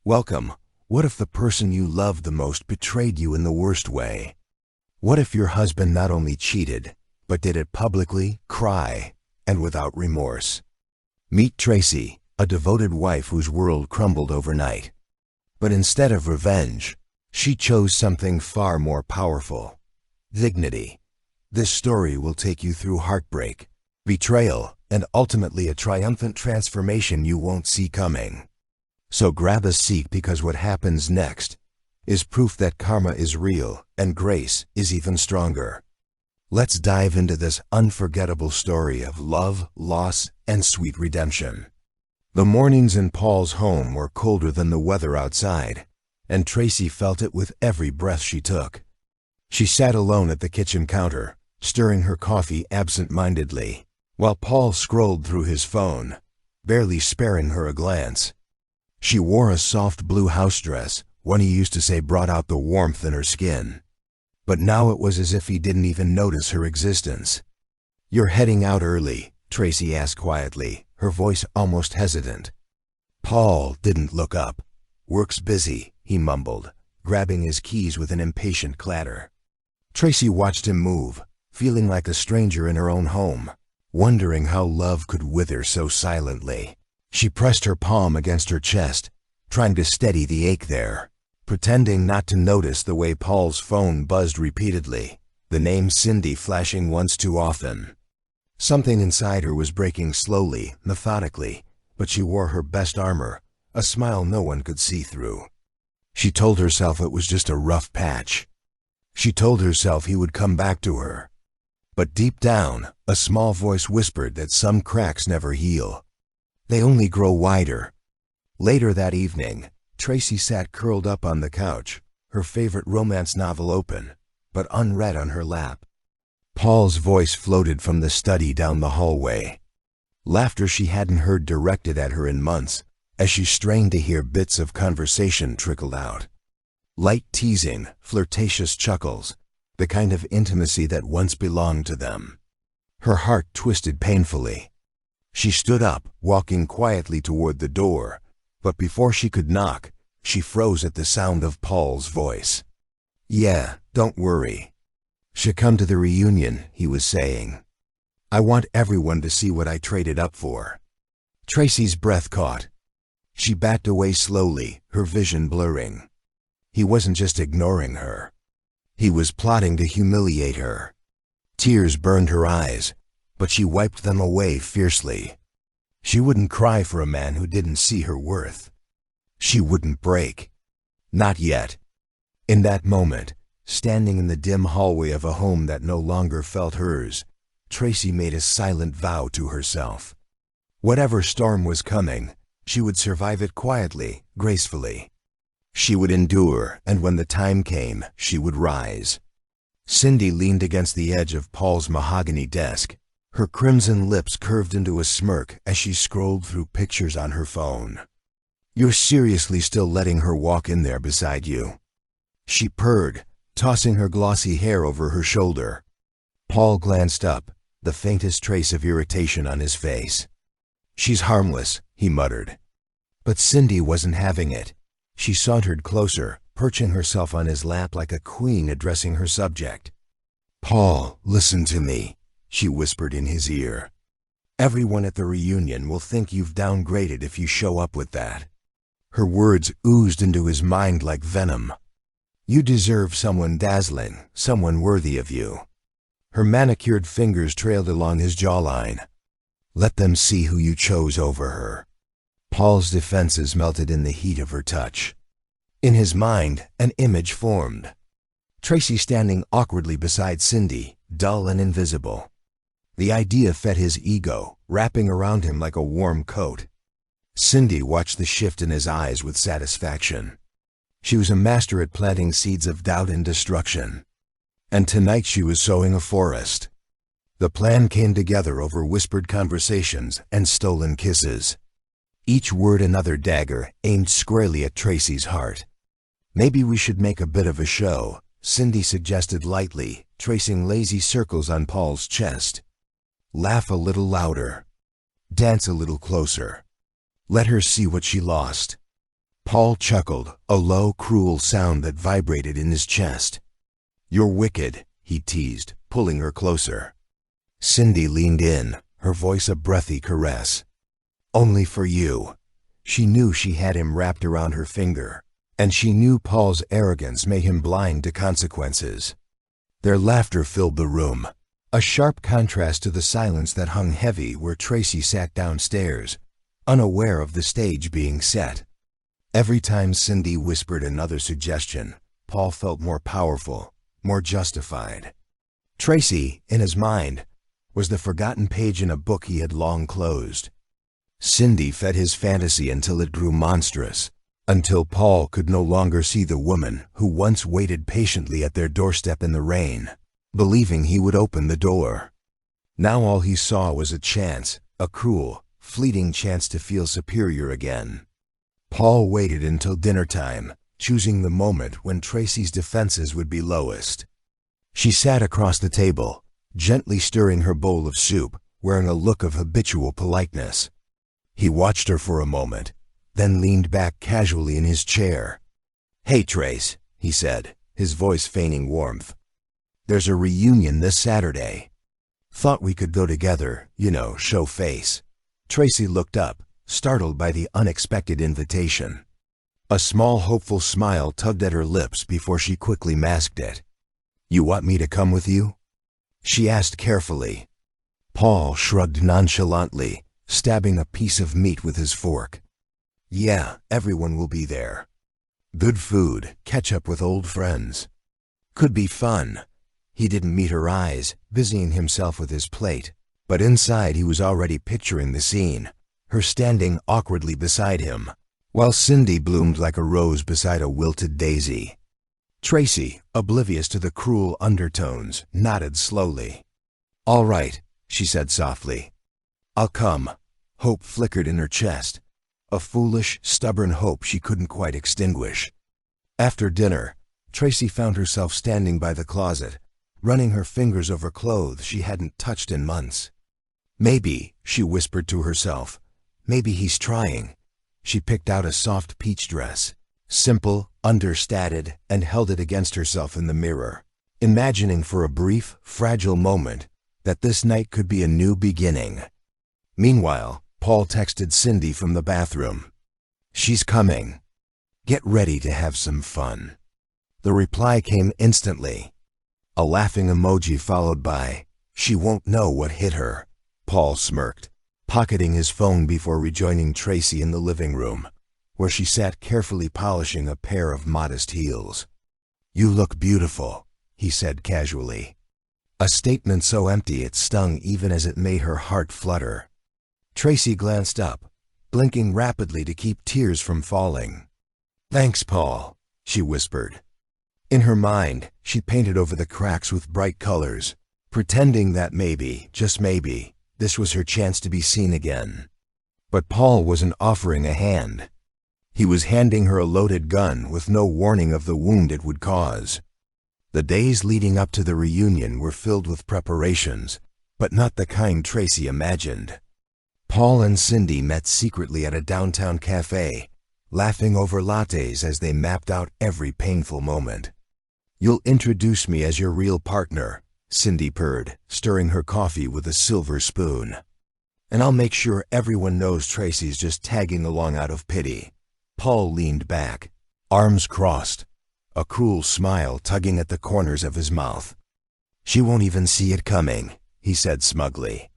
Welcome. What if the person you love the most betrayed you in the worst way? What if your husband not only cheated, but did it publicly, cry, and without remorse? Meet Tracy, a devoted wife whose world crumbled overnight. But instead of revenge, she chose something far more powerful: dignity. This story will take you through heartbreak, betrayal, and ultimately a triumphant transformation you won't see coming. So grab a seat, because what happens next is proof that karma is real and grace is even stronger. Let's dive into this unforgettable story of love, loss, and sweet redemption. The mornings in Paul's home were colder than the weather outside, and Tracy felt it with every breath she took. She sat alone at the kitchen counter, stirring her coffee absent-mindedly, while Paul scrolled through his phone, barely sparing her a glance. She wore a soft blue house dress, one he used to say brought out the warmth in her skin. But now it was as if he didn't even notice her existence. "You're heading out early," Tracy asked quietly, her voice almost hesitant. Paul didn't look up. "Work's busy," he mumbled, grabbing his keys with an impatient clatter. Tracy watched him move, feeling like a stranger in her own home, wondering how love could wither so silently. She pressed her palm against her chest, trying to steady the ache there, pretending not to notice the way Paul's phone buzzed repeatedly, the name Cindy flashing once too often. Something inside her was breaking slowly, methodically, but she wore her best armor, a smile no one could see through. She told herself it was just a rough patch. She told herself he would come back to her. But deep down, a small voice whispered that some cracks never heal. They only grow wider. Later that evening, Tracy sat curled up on the couch, her favorite romance novel open, but unread on her lap. Paul's voice floated from the study down the hallway. Laughter she hadn't heard directed at her in months, as she strained to hear bits of conversation trickled out. Light teasing, flirtatious chuckles, the kind of intimacy that once belonged to them. Her heart twisted painfully. She stood up, walking quietly toward the door, but before she could knock, she froze at the sound of Paul's voice. "Yeah, don't worry. Should come to the reunion," he was saying. "I want everyone to see what I traded up for." Tracy's breath caught. She backed away slowly, her vision blurring. He wasn't just ignoring her. He was plotting to humiliate her. Tears burned her eyes, but she wiped them away fiercely. She wouldn't cry for a man who didn't see her worth. She wouldn't break. Not yet. In that moment, standing in the dim hallway of a home that no longer felt hers, Tracy made a silent vow to herself. Whatever storm was coming, she would survive it quietly, gracefully. She would endure, and when the time came, she would rise. Cindy leaned against the edge of Paul's mahogany desk. Her crimson lips curved into a smirk as she scrolled through pictures on her phone. "You're seriously still letting her walk in there beside you?" she purred, tossing her glossy hair over her shoulder. Paul glanced up, the faintest trace of irritation on his face. "She's harmless," he muttered. But Cindy wasn't having it. She sauntered closer, perching herself on his lap like a queen addressing her subject. "Paul, listen to me," she whispered in his ear. "Everyone at the reunion will think you've downgraded if you show up with that." Her words oozed into his mind like venom. "You deserve someone dazzling, someone worthy of you." Her manicured fingers trailed along his jawline. "Let them see who you chose over her." Paul's defenses melted in the heat of her touch. In his mind, an image formed. Tracy standing awkwardly beside Cindy, dull and invisible. The idea fed his ego, wrapping around him like a warm coat. Cindy watched the shift in his eyes with satisfaction. She was a master at planting seeds of doubt and destruction. And tonight she was sowing a forest. The plan came together over whispered conversations and stolen kisses. Each word another dagger aimed squarely at Tracy's heart. "Maybe we should make a bit of a show," Cindy suggested lightly, tracing lazy circles on Paul's chest. "Laugh a little louder. Dance a little closer. Let her see what she lost." Paul chuckled, a low, cruel sound that vibrated in his chest. "You're wicked," he teased, pulling her closer. Cindy leaned in, her voice a breathy caress. "Only for you." She knew she had him wrapped around her finger, and she knew Paul's arrogance made him blind to consequences. Their laughter filled the room, a sharp contrast to the silence that hung heavy where Tracy sat downstairs, unaware of the stage being set. Every time Cindy whispered another suggestion, Paul felt more powerful, more justified. Tracy, in his mind, was the forgotten page in a book he had long closed. Cindy fed his fantasy until it grew monstrous, until Paul could no longer see the woman who once waited patiently at their doorstep in the rain, believing he would open the door. Now all he saw was a chance, a cruel, fleeting chance to feel superior again. Paul waited until dinner time, choosing the moment when Tracy's defenses would be lowest. She sat across the table, gently stirring her bowl of soup, wearing a look of habitual politeness. He watched her for a moment, then leaned back casually in his chair. "Hey, Trace," he said, his voice feigning warmth. "There's a reunion this Saturday. Thought we could go together, show face." Tracy looked up, startled by the unexpected invitation. A small hopeful smile tugged at her lips before she quickly masked it. "You want me to come with you?" she asked carefully. Paul shrugged nonchalantly, stabbing a piece of meat with his fork. "Yeah, everyone will be there. Good food, catch up with old friends. Could be fun." He didn't meet her eyes, busying himself with his plate, but inside he was already picturing the scene, her standing awkwardly beside him, while Cindy bloomed like a rose beside a wilted daisy. Tracy, oblivious to the cruel undertones, nodded slowly. "All right," she said softly. "I'll come." Hope flickered in her chest, a foolish, stubborn hope she couldn't quite extinguish. After dinner, Tracy found herself standing by the closet, running her fingers over clothes she hadn't touched in months. "Maybe," she whispered to herself, "maybe he's trying." She picked out a soft peach dress, simple, understated, and held it against herself in the mirror, imagining for a brief, fragile moment that this night could be a new beginning. Meanwhile, Paul texted Cindy from the bathroom. "She's coming. Get ready to have some fun." The reply came instantly. A laughing emoji followed by, "She won't know what hit her." Paul smirked, pocketing his phone before rejoining Tracy in the living room, where she sat carefully polishing a pair of modest heels. "You look beautiful," he said casually. A statement so empty it stung even as it made her heart flutter. Tracy glanced up, blinking rapidly to keep tears from falling. "Thanks, Paul," she whispered. In her mind, she painted over the cracks with bright colors, pretending that maybe, just maybe, this was her chance to be seen again. But Paul wasn't offering a hand. He was handing her a loaded gun with no warning of the wound it would cause. The days leading up to the reunion were filled with preparations, but not the kind Tracy imagined. Paul and Cindy met secretly at a downtown cafe, laughing over lattes as they mapped out every painful moment. "You'll introduce me as your real partner," Cindy purred, stirring her coffee with a silver spoon. "And I'll make sure everyone knows Tracy's just tagging along out of pity." Paul leaned back, arms crossed, a cruel smile tugging at the corners of his mouth. "She won't even see it coming," he said smugly.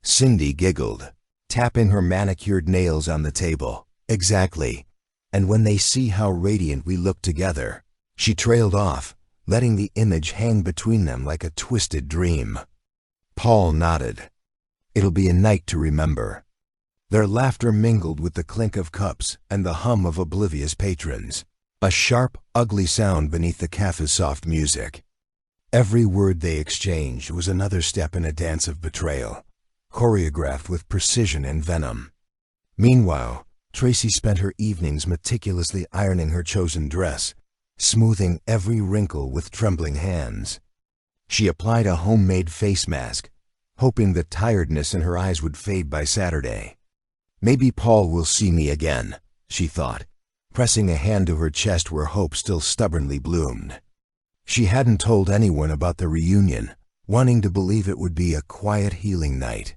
Cindy giggled, tapping her manicured nails on the table. "Exactly. And when they see how radiant we look together," she trailed off, letting the image hang between them like a twisted dream. Paul nodded. "It'll be a night to remember." Their laughter mingled with the clink of cups and the hum of oblivious patrons, a sharp, ugly sound beneath the cafe's soft music. Every word they exchanged was another step in a dance of betrayal, choreographed with precision and venom. Meanwhile, Tracy spent her evenings meticulously ironing her chosen dress, smoothing every wrinkle with trembling hands. She applied a homemade face mask, hoping the tiredness in her eyes would fade by Saturday. "Maybe Paul will see me again," she thought, pressing a hand to her chest where hope still stubbornly bloomed. She hadn't told anyone about the reunion, wanting to believe it would be a quiet, healing night.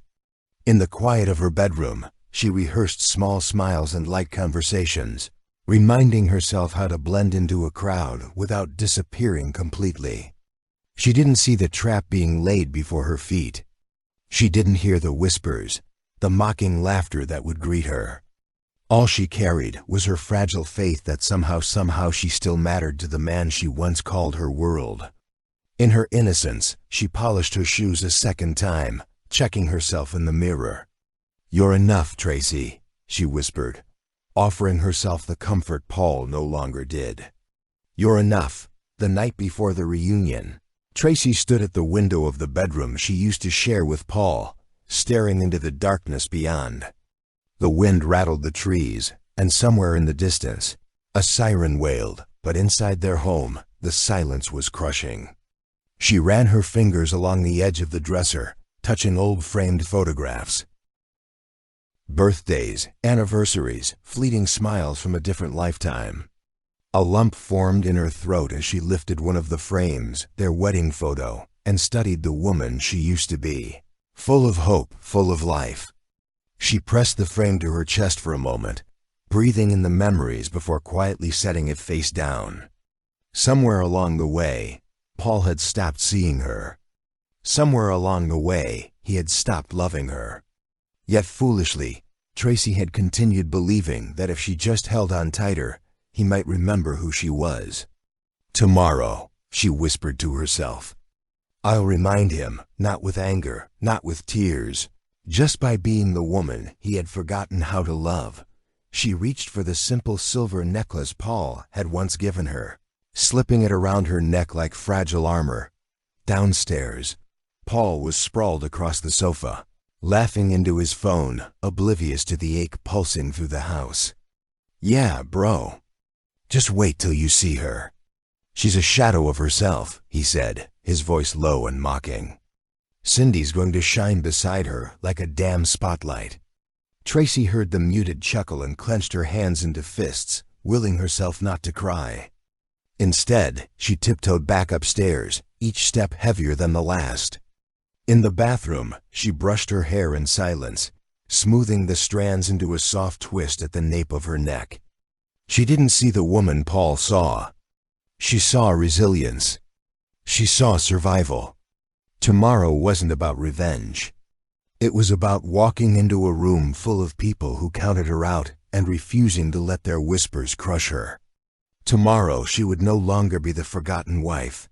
In the quiet of her bedroom, she rehearsed small smiles and light conversations, reminding herself how to blend into a crowd without disappearing completely. She didn't see the trap being laid before her feet. She didn't hear the whispers, the mocking laughter that would greet her. All she carried was her fragile faith that somehow she still mattered to the man she once called her world. In her innocence, she polished her shoes a second time, checking herself in the mirror. "You're enough, Tracy," she whispered, offering herself the comfort Paul no longer did. "You're enough." The night before the reunion, Tracy stood at the window of the bedroom she used to share with Paul, staring into the darkness beyond. The wind rattled the trees, and somewhere in the distance, a siren wailed, but inside their home, the silence was crushing. She ran her fingers along the edge of the dresser, touching old framed photographs. Birthdays, anniversaries, fleeting smiles from a different lifetime. A lump formed in her throat as she lifted one of the frames, their wedding photo, and studied the woman she used to be. Full of hope, full of life. She pressed the frame to her chest for a moment, breathing in the memories before quietly setting it face down. Somewhere along the way, Paul had stopped seeing her. Somewhere along the way, he had stopped loving her. Yet foolishly, Tracy had continued believing that if she just held on tighter, he might remember who she was. "Tomorrow," she whispered to herself. "I'll remind him, not with anger, not with tears, just by being the woman he had forgotten how to love." She reached for the simple silver necklace Paul had once given her, slipping it around her neck like fragile armor. Downstairs, Paul was sprawled across the sofa, laughing into his phone, oblivious to the ache pulsing through the house. "Yeah, bro. Just wait till you see her. She's a shadow of herself," he said, his voice low and mocking. "Cindy's going to shine beside her like a damn spotlight." Tracy heard the muted chuckle and clenched her hands into fists, willing herself not to cry. Instead, she tiptoed back upstairs, each step heavier than the last. In the bathroom, she brushed her hair in silence, smoothing the strands into a soft twist at the nape of her neck. She didn't see the woman Paul saw. She saw resilience. She saw survival. Tomorrow wasn't about revenge. It was about walking into a room full of people who counted her out and refusing to let their whispers crush her. Tomorrow she would no longer be the forgotten wife.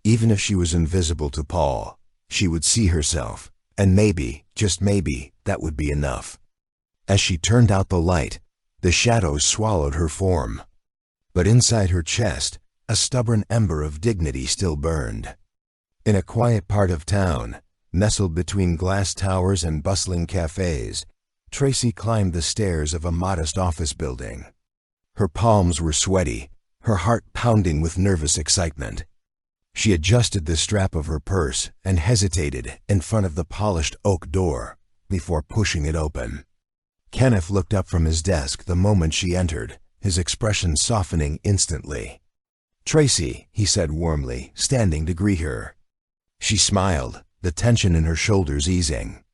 Even if she was invisible to Paul, she would see herself, and maybe, just maybe, that would be enough. As she turned out the light, the shadows swallowed her form. But inside her chest, a stubborn ember of dignity still burned. In a quiet part of town, nestled between glass towers and bustling cafes, Tracy climbed the stairs of a modest office building. Her palms were sweaty, her heart pounding with nervous excitement. She adjusted the strap of her purse and hesitated in front of the polished oak door before pushing it open. Kenneth looked up from his desk the moment she entered, his expression softening instantly. "Tracy," he said warmly, standing to greet her. She smiled, the tension in her shoulders easing.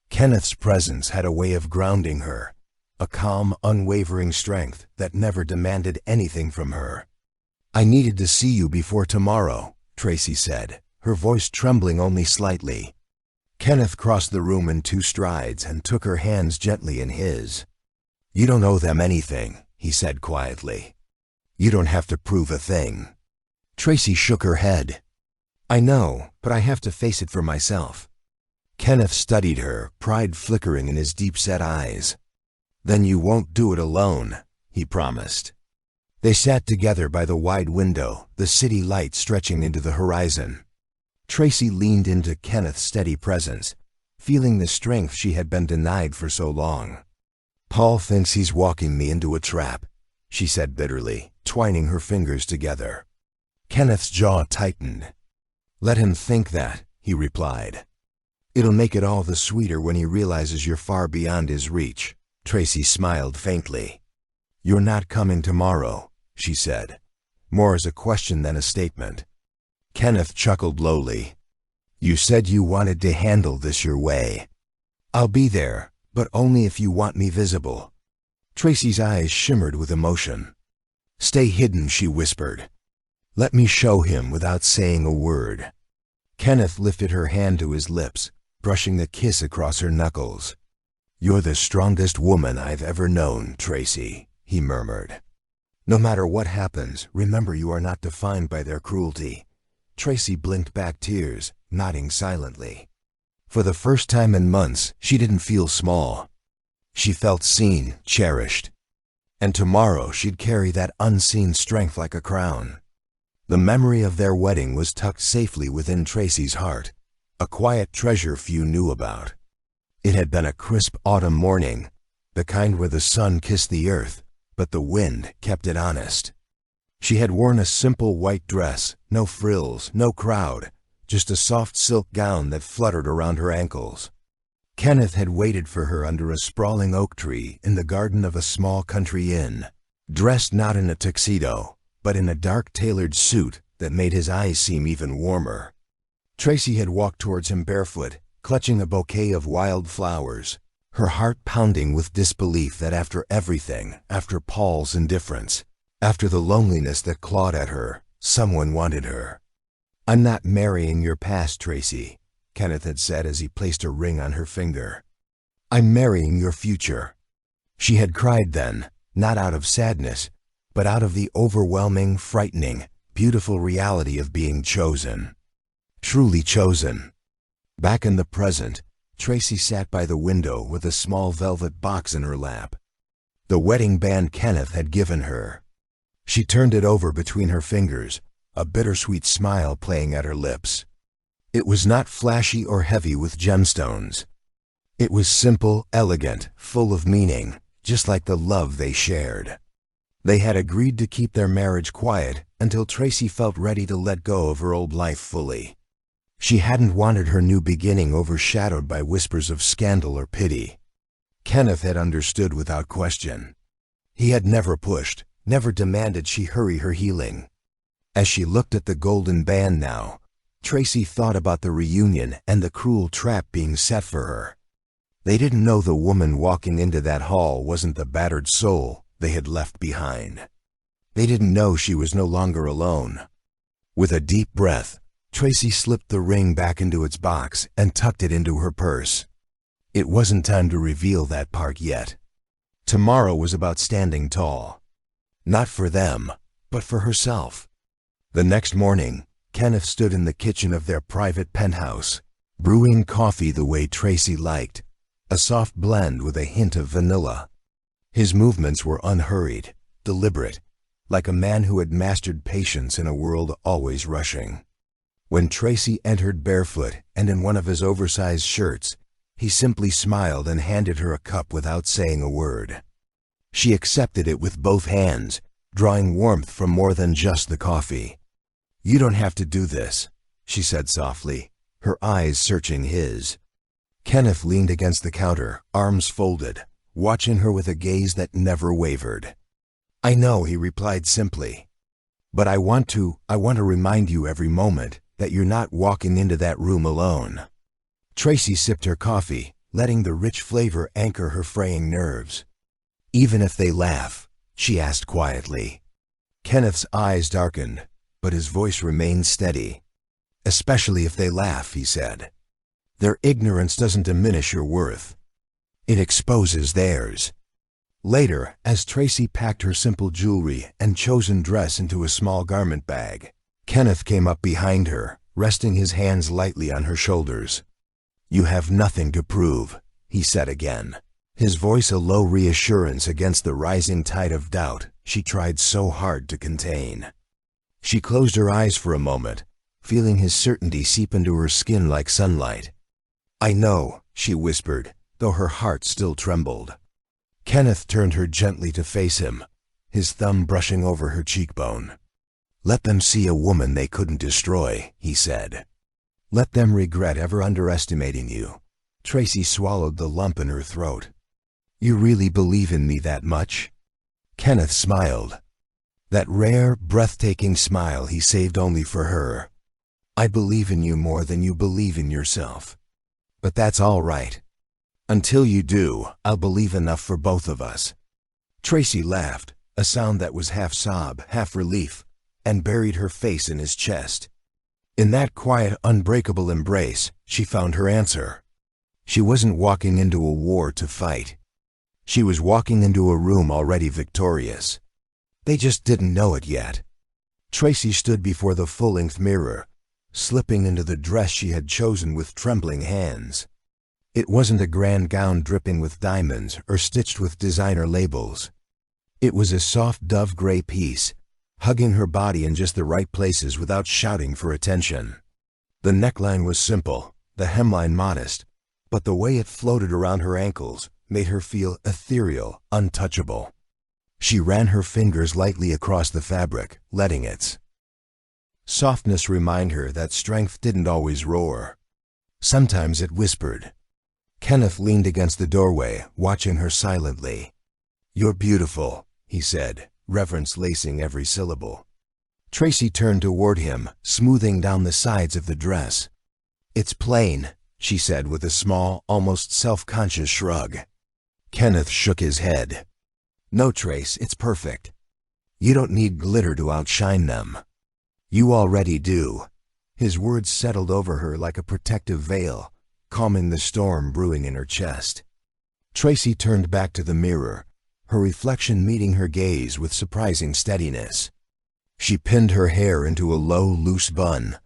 Kenneth's presence had a way of grounding her, a calm, unwavering strength that never demanded anything from her. "I needed to see you before tomorrow," Tracy said, her voice trembling only slightly. Kenneth crossed the room in 2 strides and took her hands gently in his. "You don't owe them anything," he said quietly. "You don't have to prove a thing." Tracy shook her head. "I know, but I have to face it for myself." Kenneth studied her, pride flickering in his deep-set eyes. "Then you won't do it alone," he promised. They sat together by the wide window, the city light stretching into the horizon. Tracy leaned into Kenneth's steady presence, feeling the strength she had been denied for so long. "Paul thinks he's walking me into a trap," she said bitterly, twining her fingers together. Kenneth's jaw tightened. "Let him think that," he replied. "It'll make it all the sweeter when he realizes you're far beyond his reach." Tracy smiled faintly. "You're not coming tomorrow," she said, more as a question than a statement. Kenneth chuckled lowly. "You said you wanted to handle this your way. I'll be there, but only if you want me visible." Tracy's eyes shimmered with emotion. "Stay hidden," she whispered. "Let me show him without saying a word." Kenneth lifted her hand to his lips, brushing the kiss across her knuckles. "You're the strongest woman I've ever known, Tracy," he murmured. "No matter what happens, remember you are not defined by their cruelty." Tracy blinked back tears, nodding silently. For the first time in months, she didn't feel small. She felt seen, cherished. And tomorrow she'd carry that unseen strength like a crown. The memory of their wedding was tucked safely within Tracy's heart, a quiet treasure few knew about. It had been a crisp autumn morning, the kind where the sun kissed the earth, but the wind kept it honest. She had worn a simple white dress, no frills, no crowd, just a soft silk gown that fluttered around her ankles. Kenneth had waited for her under a sprawling oak tree in the garden of a small country inn, dressed not in a tuxedo, but in a dark tailored suit that made his eyes seem even warmer. Tracy had walked towards him barefoot, clutching a bouquet of wild flowers, her heart pounding with disbelief that after everything, after Paul's indifference, after the loneliness that clawed at her, someone wanted her. "I'm not marrying your past, Tracy," Kenneth had said as he placed a ring on her finger. "I'm marrying your future." She had cried then, not out of sadness, but out of the overwhelming, frightening, beautiful reality of being chosen. Truly chosen. Back in the present, Tracy sat by the window with a small velvet box in her lap. The wedding band Kenneth had given her. She turned it over between her fingers, a bittersweet smile playing at her lips. It was not flashy or heavy with gemstones. It was simple, elegant, full of meaning, just like the love they shared. They had agreed to keep their marriage quiet until Tracy felt ready to let go of her old life fully. She hadn't wanted her new beginning overshadowed by whispers of scandal or pity. Kenneth had understood without question. He had never pushed, never demanded she hurry her healing. As she looked at the golden band now, Tracy thought about the reunion and the cruel trap being set for her. They didn't know the woman walking into that hall wasn't the battered soul they had left behind. They didn't know she was no longer alone. With a deep breath, Tracy slipped the ring back into its box and tucked it into her purse. It wasn't time to reveal that part yet. Tomorrow was about standing tall. Not for them, but for herself. The next morning, Kenneth stood in the kitchen of their private penthouse, brewing coffee the way Tracy liked, a soft blend with a hint of vanilla. His movements were unhurried, deliberate, like a man who had mastered patience in a world always rushing. When Tracy entered barefoot and in one of his oversized shirts, he simply smiled and handed her a cup without saying a word. She accepted it with both hands, drawing warmth from more than just the coffee. "You don't have to do this," she said softly, her eyes searching his. Kenneth leaned against the counter, arms folded, watching her with a gaze that never wavered. "I know," he replied simply. "But I want to remind you every moment that you're not walking into that room alone." Tracy sipped her coffee, letting the rich flavor anchor her fraying nerves. "Even if they laugh?" she asked quietly. Kenneth's eyes darkened, but his voice remained steady. "Especially if they laugh," he said. "Their ignorance doesn't diminish your worth. It exposes theirs." Later, as Tracy packed her simple jewelry and chosen dress into a small garment bag, Kenneth came up behind her, resting his hands lightly on her shoulders. "You have nothing to prove," he said again, his voice a low reassurance against the rising tide of doubt she tried so hard to contain. She closed her eyes for a moment, feeling his certainty seep into her skin like sunlight. "I know," she whispered, though her heart still trembled. Kenneth turned her gently to face him, his thumb brushing over her cheekbone. "Let them see a woman they couldn't destroy," he said. "Let them regret ever underestimating you." Tracy swallowed the lump in her throat. "You really believe in me that much?" Kenneth smiled. That rare, breathtaking smile he saved only for her. I believe in you more than you believe in yourself. But that's all right. Until you do, I'll believe enough for both of us. Tracy laughed, a sound that was half sob, half relief, and buried her face in his chest. In that quiet, unbreakable embrace, she found her answer. She wasn't walking into a war to fight. She was walking into a room already victorious. They just didn't know it yet. Tracy stood before the full-length mirror, slipping into the dress she had chosen with trembling hands. It wasn't a grand gown dripping with diamonds or stitched with designer labels. It was a soft dove-gray piece, hugging her body in just the right places without shouting for attention. The neckline was simple, the hemline modest, but the way it floated around her ankles made her feel ethereal, untouchable. She ran her fingers lightly across the fabric, letting its softness remind her that strength didn't always roar. Sometimes it whispered. Kenneth leaned against the doorway, watching her silently. "You're beautiful," he said, reverence lacing every syllable. Tracy turned toward him, smoothing down the sides of the dress. "It's plain," she said with a small, almost self-conscious shrug. Kenneth shook his head. "No, Trace, it's perfect. You don't need glitter to outshine them. You already do." His words settled over her like a protective veil, calming the storm brewing in her chest. Tracy turned back to the mirror, her reflection meeting her gaze with surprising steadiness. She pinned her hair into a low, loose bun,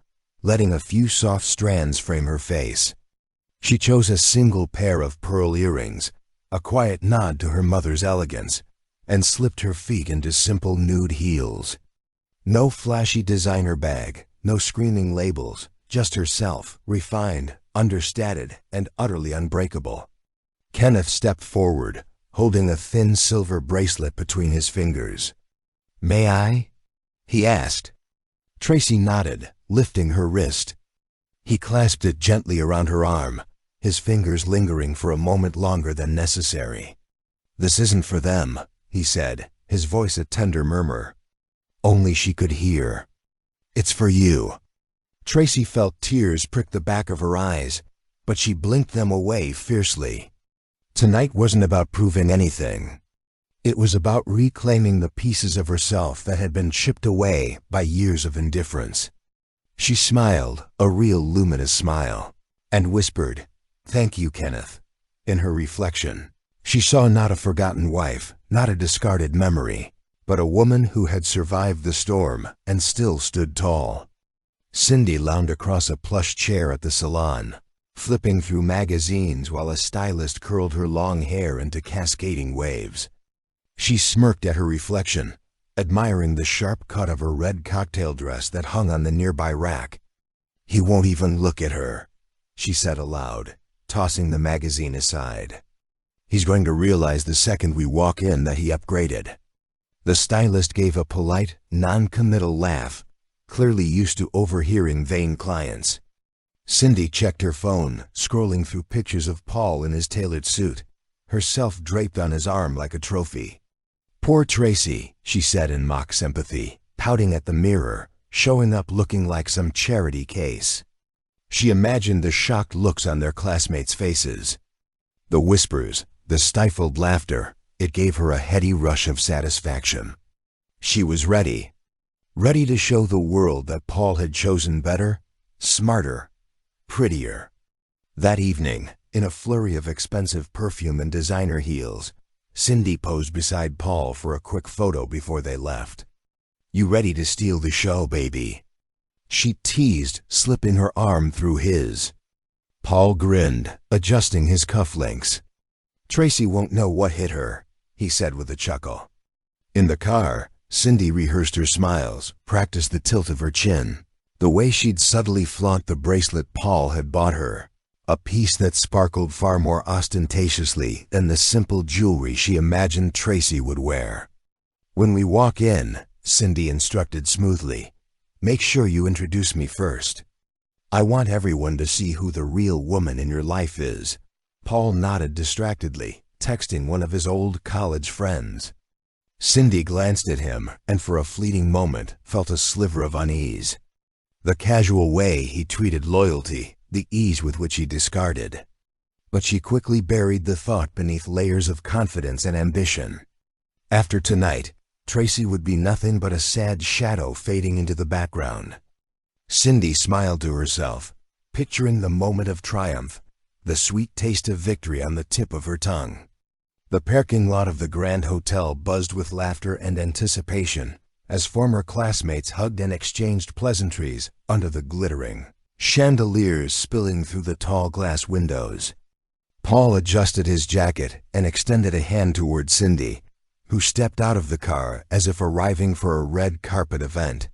letting a few soft strands frame her face. She chose a single pair of pearl earrings, a quiet nod to her mother's elegance, and slipped her feet into simple nude heels. No flashy designer bag, no screaming labels, just herself, refined, understated, and utterly unbreakable. Kenneth stepped forward, holding a thin silver bracelet between his fingers. "May I?" he asked. Tracy nodded, lifting her wrist. He clasped it gently around her arm, his fingers lingering for a moment longer than necessary. "This isn't for them," he said, his voice a tender murmur. Only she could hear. "It's for you." Tracy felt tears prick the back of her eyes, but she blinked them away fiercely. Tonight wasn't about proving anything. It was about reclaiming the pieces of herself that had been chipped away by years of indifference. She smiled, a real luminous smile, and whispered, "Thank you, Kenneth." In her reflection, she saw not a forgotten wife, not a discarded memory, but a woman who had survived the storm and still stood tall. Cindy lounged across a plush chair at the salon, flipping through magazines while a stylist curled her long hair into cascading waves. She smirked at her reflection, admiring the sharp cut of her red cocktail dress that hung on the nearby rack. "He won't even look at her," she said aloud, tossing the magazine aside. "He's going to realize the second we walk in that he upgraded." The stylist gave a polite, non-committal laugh, clearly used to overhearing vain clients. Cindy checked her phone, scrolling through pictures of Paul in his tailored suit, herself draped on his arm like a trophy. "Poor Tracy," she said in mock sympathy, pouting at the mirror, showing up looking like some charity case. She imagined the shocked looks on their classmates' faces. The whispers, the stifled laughter, it gave her a heady rush of satisfaction. She was ready. Ready to show the world that Paul had chosen better, smarter, prettier. That evening, in a flurry of expensive perfume and designer heels, Cindy posed beside Paul for a quick photo before they left. "You ready to steal the show, baby?" she teased, slipping her arm through his. Paul grinned, adjusting his cufflinks. "Tracy won't know what hit her," he said with a chuckle. In the car, Cindy rehearsed her smiles, practiced the tilt of her chin, the way she'd subtly flaunt the bracelet Paul had bought her, a piece that sparkled far more ostentatiously than the simple jewelry she imagined Tracy would wear. "When we walk in," Cindy instructed smoothly, "make sure you introduce me first. I want everyone to see who the real woman in your life is." Paul nodded distractedly, texting one of his old college friends. Cindy glanced at him and for a fleeting moment felt a sliver of unease. The casual way he treated loyalty, the ease with which he discarded. But she quickly buried the thought beneath layers of confidence and ambition. After tonight, Tracy would be nothing but a sad shadow fading into the background. Cindy smiled to herself, picturing the moment of triumph, the sweet taste of victory on the tip of her tongue. The parking lot of the Grand Hotel buzzed with laughter and anticipation as former classmates hugged and exchanged pleasantries under the glittering chandeliers spilling through the tall glass windows. Paul adjusted his jacket and extended a hand toward Cindy, who stepped out of the car as if arriving for a red carpet event.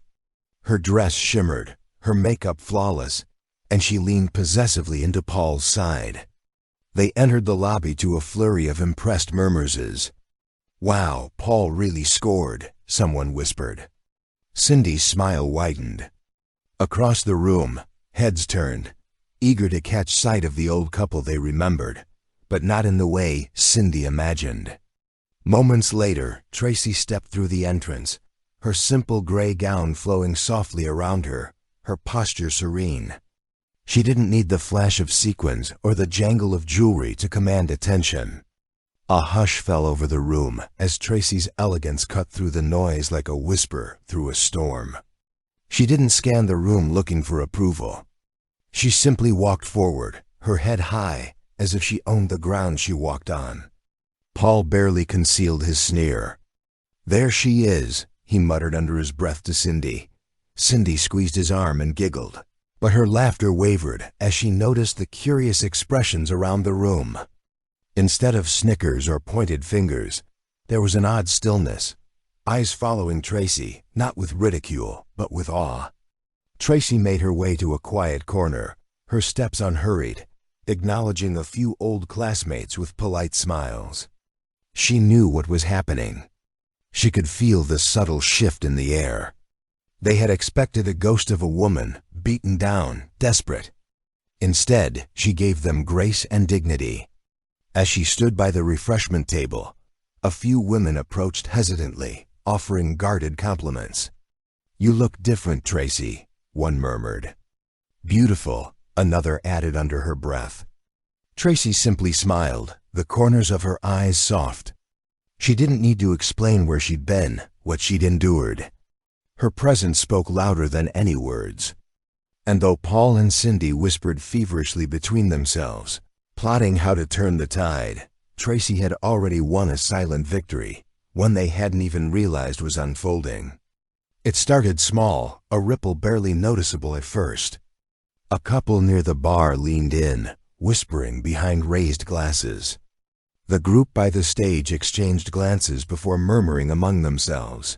Her dress shimmered, her makeup flawless, and she leaned possessively into Paul's side. They entered the lobby to a flurry of impressed murmurs. "Wow, Paul really scored," someone whispered. Cindy's smile widened. Across the room, heads turned, eager to catch sight of the old couple they remembered, but not in the way Cindy imagined. Moments later, Tracy stepped through the entrance, her simple gray gown flowing softly around her, her posture serene. She didn't need the flash of sequins or the jangle of jewelry to command attention. A hush fell over the room as Tracy's elegance cut through the noise like a whisper through a storm. She didn't scan the room looking for approval. She simply walked forward, her head high, as if she owned the ground she walked on. Paul barely concealed his sneer. "There she is," he muttered under his breath to Cindy. Cindy squeezed his arm and giggled, but her laughter wavered as she noticed the curious expressions around the room. Instead of snickers or pointed fingers, there was an odd stillness, eyes following Tracy, not with ridicule, but with awe. Tracy made her way to a quiet corner, her steps unhurried, acknowledging a few old classmates with polite smiles. She knew what was happening. She could feel the subtle shift in the air. They had expected a ghost of a woman, beaten down, desperate. Instead, she gave them grace and dignity. As she stood by the refreshment table, a few women approached hesitantly, offering guarded compliments. "You look different, Tracy," one murmured. "Beautiful," another added under her breath. Tracy simply smiled, the corners of her eyes soft. She didn't need to explain where she'd been, what she'd endured. Her presence spoke louder than any words. And though Paul and Cindy whispered feverishly between themselves, plotting how to turn the tide, Tracy had already won a silent victory, one they hadn't even realized was unfolding. It started small, a ripple barely noticeable at first. A couple near the bar leaned in, whispering behind raised glasses. The group by the stage exchanged glances before murmuring among themselves.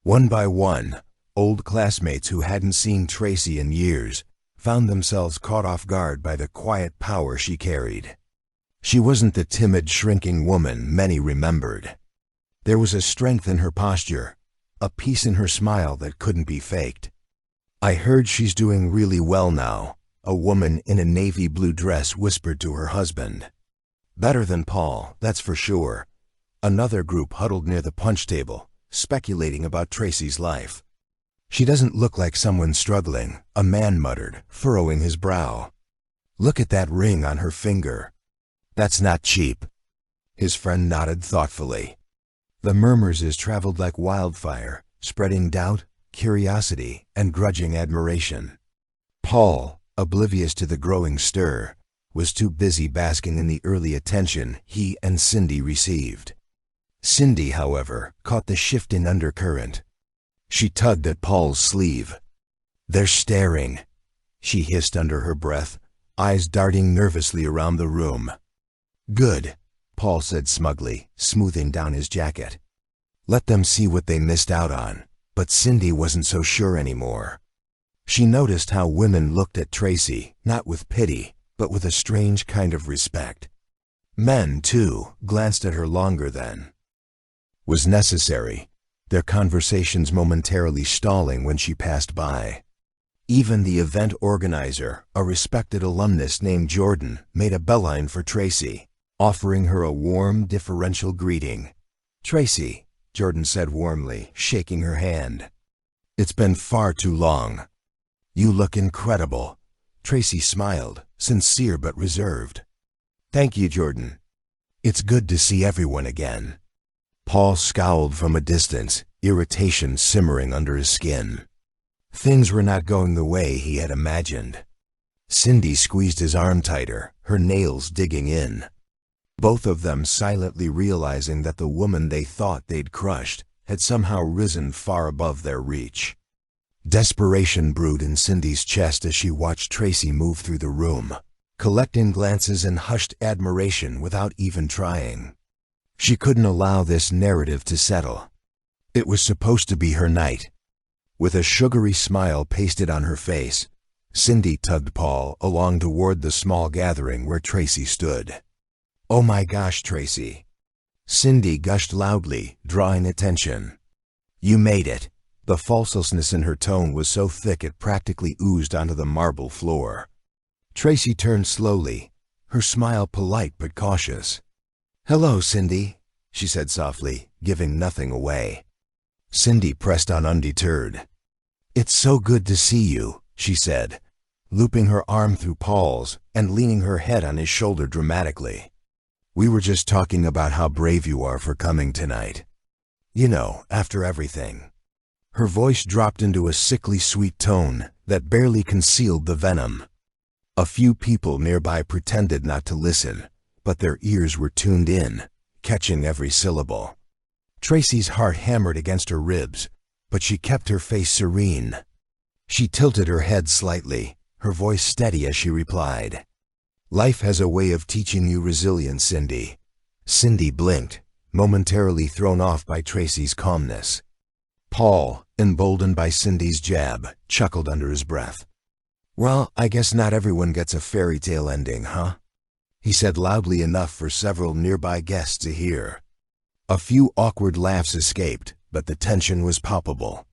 One by one, old classmates who hadn't seen Tracy in years found themselves caught off guard by the quiet power she carried. She wasn't the timid, shrinking woman many remembered. There was a strength in her posture, a peace in her smile that couldn't be faked. "I heard she's doing really well now," a woman in a navy blue dress whispered to her husband. "Better than Paul, that's for sure." Another group huddled near the punch table, speculating about Tracy's life. "She doesn't look like someone struggling," a man muttered, furrowing his brow. "Look at that ring on her finger. That's not cheap." His friend nodded thoughtfully. The murmurs traveled like wildfire, spreading doubt, curiosity, and grudging admiration. Paul, oblivious to the growing stir, was too busy basking in the early attention he and Cindy received. Cindy, however, caught the shifting undercurrent. She tugged at Paul's sleeve. "They're staring," she hissed under her breath, eyes darting nervously around the room. "Good," Paul said smugly, smoothing down his jacket. Let them see what they missed out on. But Cindy wasn't so sure anymore. She noticed how women looked at Tracy, not with pity, but with a strange kind of respect. Men, too, glanced at her longer than was necessary, their conversations momentarily stalling when she passed by. Even the event organizer, a respected alumnus named Jordan, made a beeline for Tracy, offering her a warm, deferential greeting. "Tracy, Jordan said warmly, shaking her hand. "It's been far too long. You look incredible." Tracy smiled, sincere but reserved. "Thank you, Jordan. It's good to see everyone again." Paul scowled from a distance, irritation simmering under his skin. Things were not going the way he had imagined. Cindy squeezed his arm tighter, her nails digging in. Both of them silently realizing that the woman they thought they'd crushed had somehow risen far above their reach. Desperation brewed in Cindy's chest as she watched Tracy move through the room, collecting glances and hushed admiration without even trying. She couldn't allow this narrative to settle. It was supposed to be her night. With a sugary smile pasted on her face, Cindy tugged Paul along toward the small gathering where Tracy stood. "Oh my gosh, Tracy." Cindy gushed loudly, drawing attention. "You made it." The falselessness in her tone was so thick it practically oozed onto the marble floor. Tracy turned slowly, her smile polite but cautious. "Hello, Cindy," she said softly, giving nothing away. Cindy pressed on undeterred. "It's so good to see you," she said, looping her arm through Paul's and leaning her head on his shoulder dramatically. "We were just talking about how brave you are for coming tonight. You know, after everything." Her voice dropped into a sickly sweet tone that barely concealed the venom. A few people nearby pretended not to listen, but their ears were tuned in, catching every syllable. Tracy's heart hammered against her ribs, but she kept her face serene. She tilted her head slightly, her voice steady as she replied, "Life has a way of teaching you resilience, Cindy." Cindy blinked, momentarily thrown off by Tracy's calmness. Paul, emboldened by Cindy's jab, chuckled under his breath. "Well, I guess not everyone gets a fairy tale ending, huh?" he said loudly enough for several nearby guests to hear. A few awkward laughs escaped, but the tension was palpable.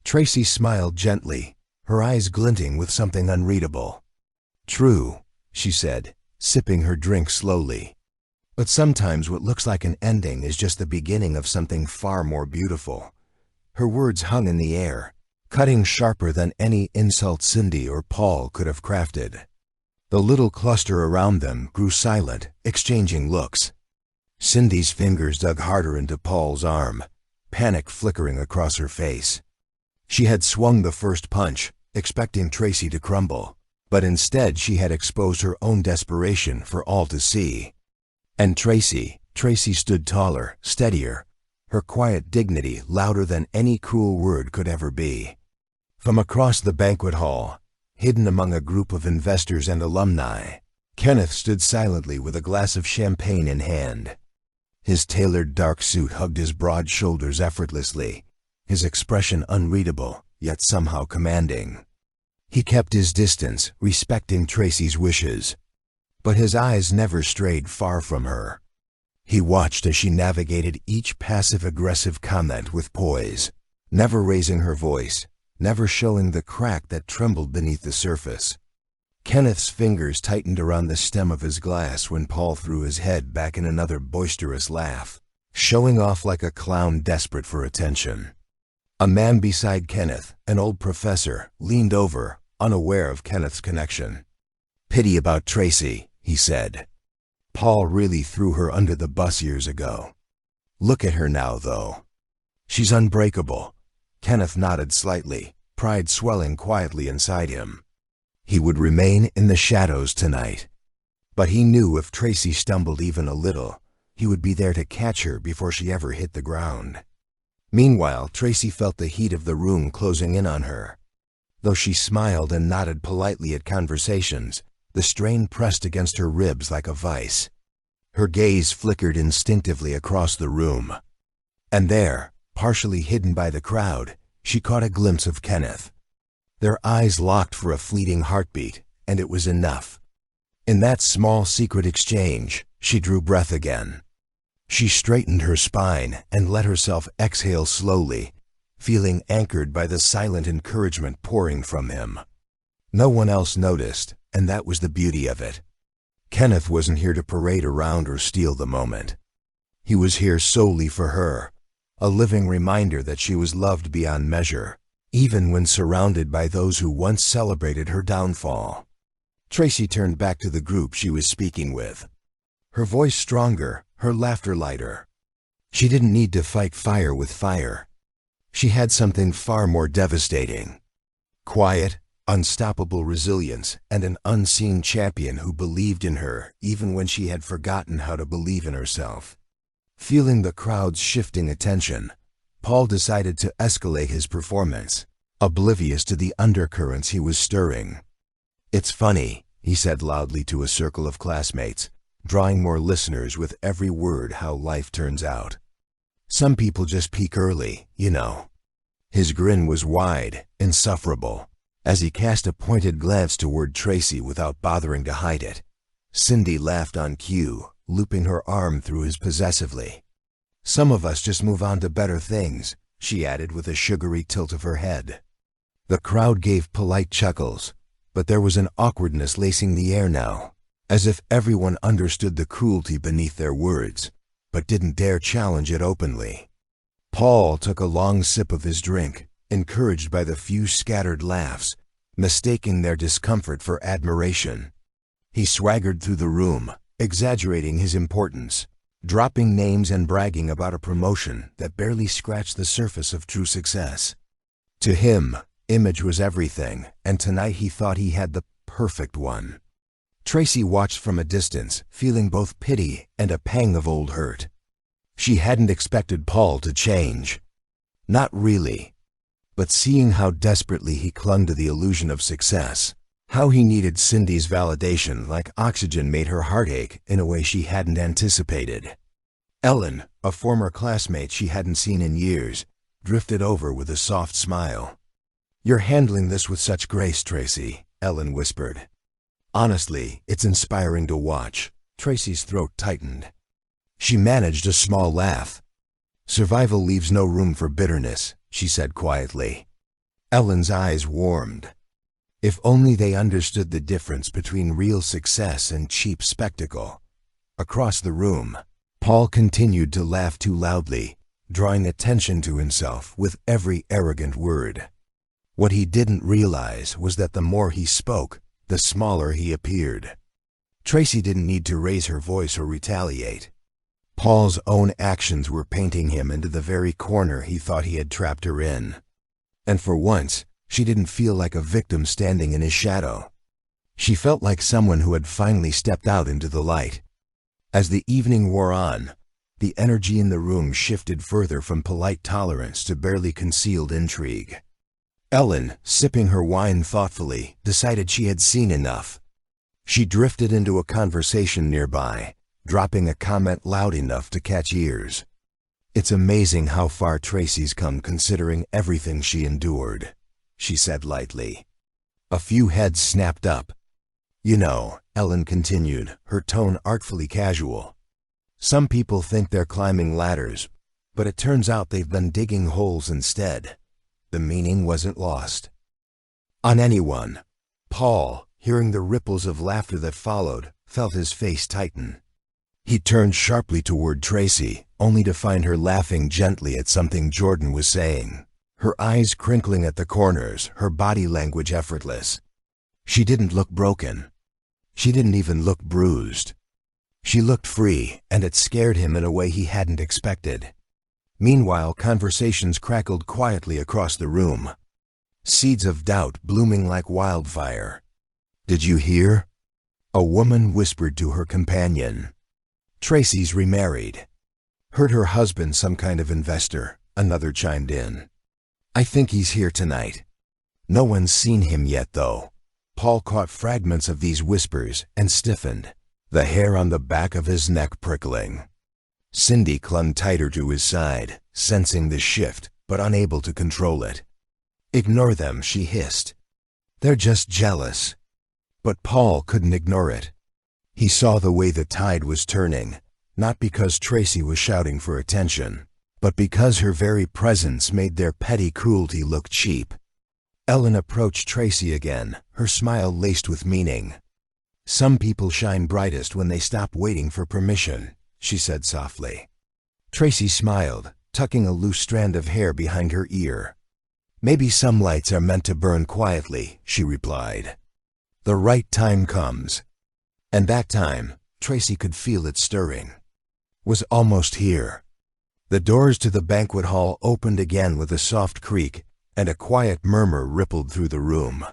Tracy smiled gently, her eyes glinting with something unreadable. "True," she said, sipping her drink slowly. "But sometimes what looks like an ending is just the beginning of something far more beautiful." Her words hung in the air, cutting sharper than any insult Cindy or Paul could have crafted. The little cluster around them grew silent, exchanging looks. Cindy's fingers dug harder into Paul's arm, panic flickering across her face. She had swung the first punch, expecting Tracy to crumble, but instead she had exposed her own desperation for all to see. And Tracy stood taller, steadier, her quiet dignity louder than any cruel word could ever be. From across the banquet hall, hidden among a group of investors and alumni, Kenneth stood silently with a glass of champagne in hand. His tailored dark suit hugged his broad shoulders effortlessly, his expression unreadable, yet somehow commanding. He kept his distance, respecting Tracy's wishes, but his eyes never strayed far from her. He watched as she navigated each passive-aggressive comment with poise, never raising her voice, never showing the crack that trembled beneath the surface. Kenneth's fingers tightened around the stem of his glass when Paul threw his head back in another boisterous laugh, showing off like a clown desperate for attention. A man beside Kenneth, an old professor, leaned over, unaware of Kenneth's connection. "Pity about Tracy," he said. "Paul really threw her under the bus years ago. Look at her now, though. She's unbreakable." Kenneth nodded slightly, pride swelling quietly inside him. He would remain in the shadows tonight. But he knew if Tracy stumbled even a little, he would be there to catch her before she ever hit the ground. Meanwhile, Tracy felt the heat of the room closing in on her. Though she smiled and nodded politely at conversations, the strain pressed against her ribs like a vice. Her gaze flickered instinctively across the room. And there, partially hidden by the crowd, she caught a glimpse of Kenneth. Their eyes locked for a fleeting heartbeat, and it was enough. In that small secret exchange, she drew breath again. She straightened her spine and let herself exhale slowly, feeling anchored by the silent encouragement pouring from him. No one else noticed, and that was the beauty of it. Kenneth wasn't here to parade around or steal the moment. He was here solely for her, a living reminder that she was loved beyond measure, even when surrounded by those who once celebrated her downfall. Tracy turned back to the group she was speaking with, her voice stronger, her laughter lighter. She didn't need to fight fire with fire. She had something far more devastating: quiet, unstoppable resilience, and an unseen champion who believed in her even when she had forgotten how to believe in herself. Feeling the crowd's shifting attention, Paul decided to escalate his performance, oblivious to the undercurrents he was stirring. "It's funny," he said loudly to a circle of classmates, drawing more listeners with every word, "how life turns out. Some people just peak early, you know." His grin was wide, insufferable, as he cast a pointed glance toward Tracy without bothering to hide it. Cindy laughed on cue, looping her arm through his possessively. "Some of us just move on to better things," she added with a sugary tilt of her head. The crowd gave polite chuckles, but there was an awkwardness lacing the air now, as if everyone understood the cruelty beneath their words, but didn't dare challenge it openly. Paul took a long sip of his drink, encouraged by the few scattered laughs, mistaking their discomfort for admiration. He swaggered through the room, exaggerating his importance, dropping names and bragging about a promotion that barely scratched the surface of true success. To him, image was everything, and tonight he thought he had the perfect one. Tracy watched from a distance, feeling both pity and a pang of old hurt. She hadn't expected Paul to change. Not really. But seeing how desperately he clung to the illusion of success, how he needed Cindy's validation like oxygen, made her heart ache in a way she hadn't anticipated. Ellen, a former classmate she hadn't seen in years, drifted over with a soft smile. "You're handling this with such grace, Tracy," Ellen whispered. "Honestly, it's inspiring to watch." Tracy's throat tightened. She managed a small laugh. "Survival leaves no room for bitterness," she said quietly. Ellen's eyes warmed. If only they understood the difference between real success and cheap spectacle. Across the room, Paul continued to laugh too loudly, drawing attention to himself with every arrogant word. What he didn't realize was that the more he spoke, the smaller he appeared. Tracy didn't need to raise her voice or retaliate. Paul's own actions were painting him into the very corner he thought he had trapped her in. And for once, she didn't feel like a victim standing in his shadow. She felt like someone who had finally stepped out into the light. As the evening wore on, the energy in the room shifted further from polite tolerance to barely concealed intrigue. Ellen, sipping her wine thoughtfully, decided she had seen enough. She drifted into a conversation nearby, dropping a comment loud enough to catch ears. "It's amazing how far Tracy's come considering everything she endured," she said lightly. A few heads snapped up. "You know," Ellen continued, her tone artfully casual, "some people think they're climbing ladders, but it turns out they've been digging holes instead." The meaning wasn't lost on anyone. Paul, hearing the ripples of laughter that followed, felt his face tighten. He turned sharply toward Tracy, only to find her laughing gently at something Jordan was saying, her eyes crinkling at the corners, her body language effortless. She didn't look broken. She didn't even look bruised. She looked free, and it scared him in a way he hadn't expected. Meanwhile, conversations crackled quietly across the room, seeds of doubt blooming like wildfire. "Did you hear?" a woman whispered to her companion. "Tracy's remarried. Heard her husband some kind of investor," another chimed in. "I think he's here tonight. No one's seen him yet, though." Paul caught fragments of these whispers and stiffened, the hair on the back of his neck prickling. Cindy clung tighter to his side, sensing the shift, but unable to control it. "Ignore them," she hissed. "They're just jealous." But Paul couldn't ignore it. He saw the way the tide was turning, not because Tracy was shouting for attention, but because her very presence made their petty cruelty look cheap. Ellen approached Tracy again, her smile laced with meaning. "Some people shine brightest when they stop waiting for permission," she said softly. Tracy smiled, tucking a loose strand of hair behind her ear. "Maybe some lights are meant to burn quietly," she replied. "The right time comes." And that time, Tracy could feel it stirring, was almost here. The doors to the banquet hall opened again with a soft creak, and a quiet murmur rippled through the room.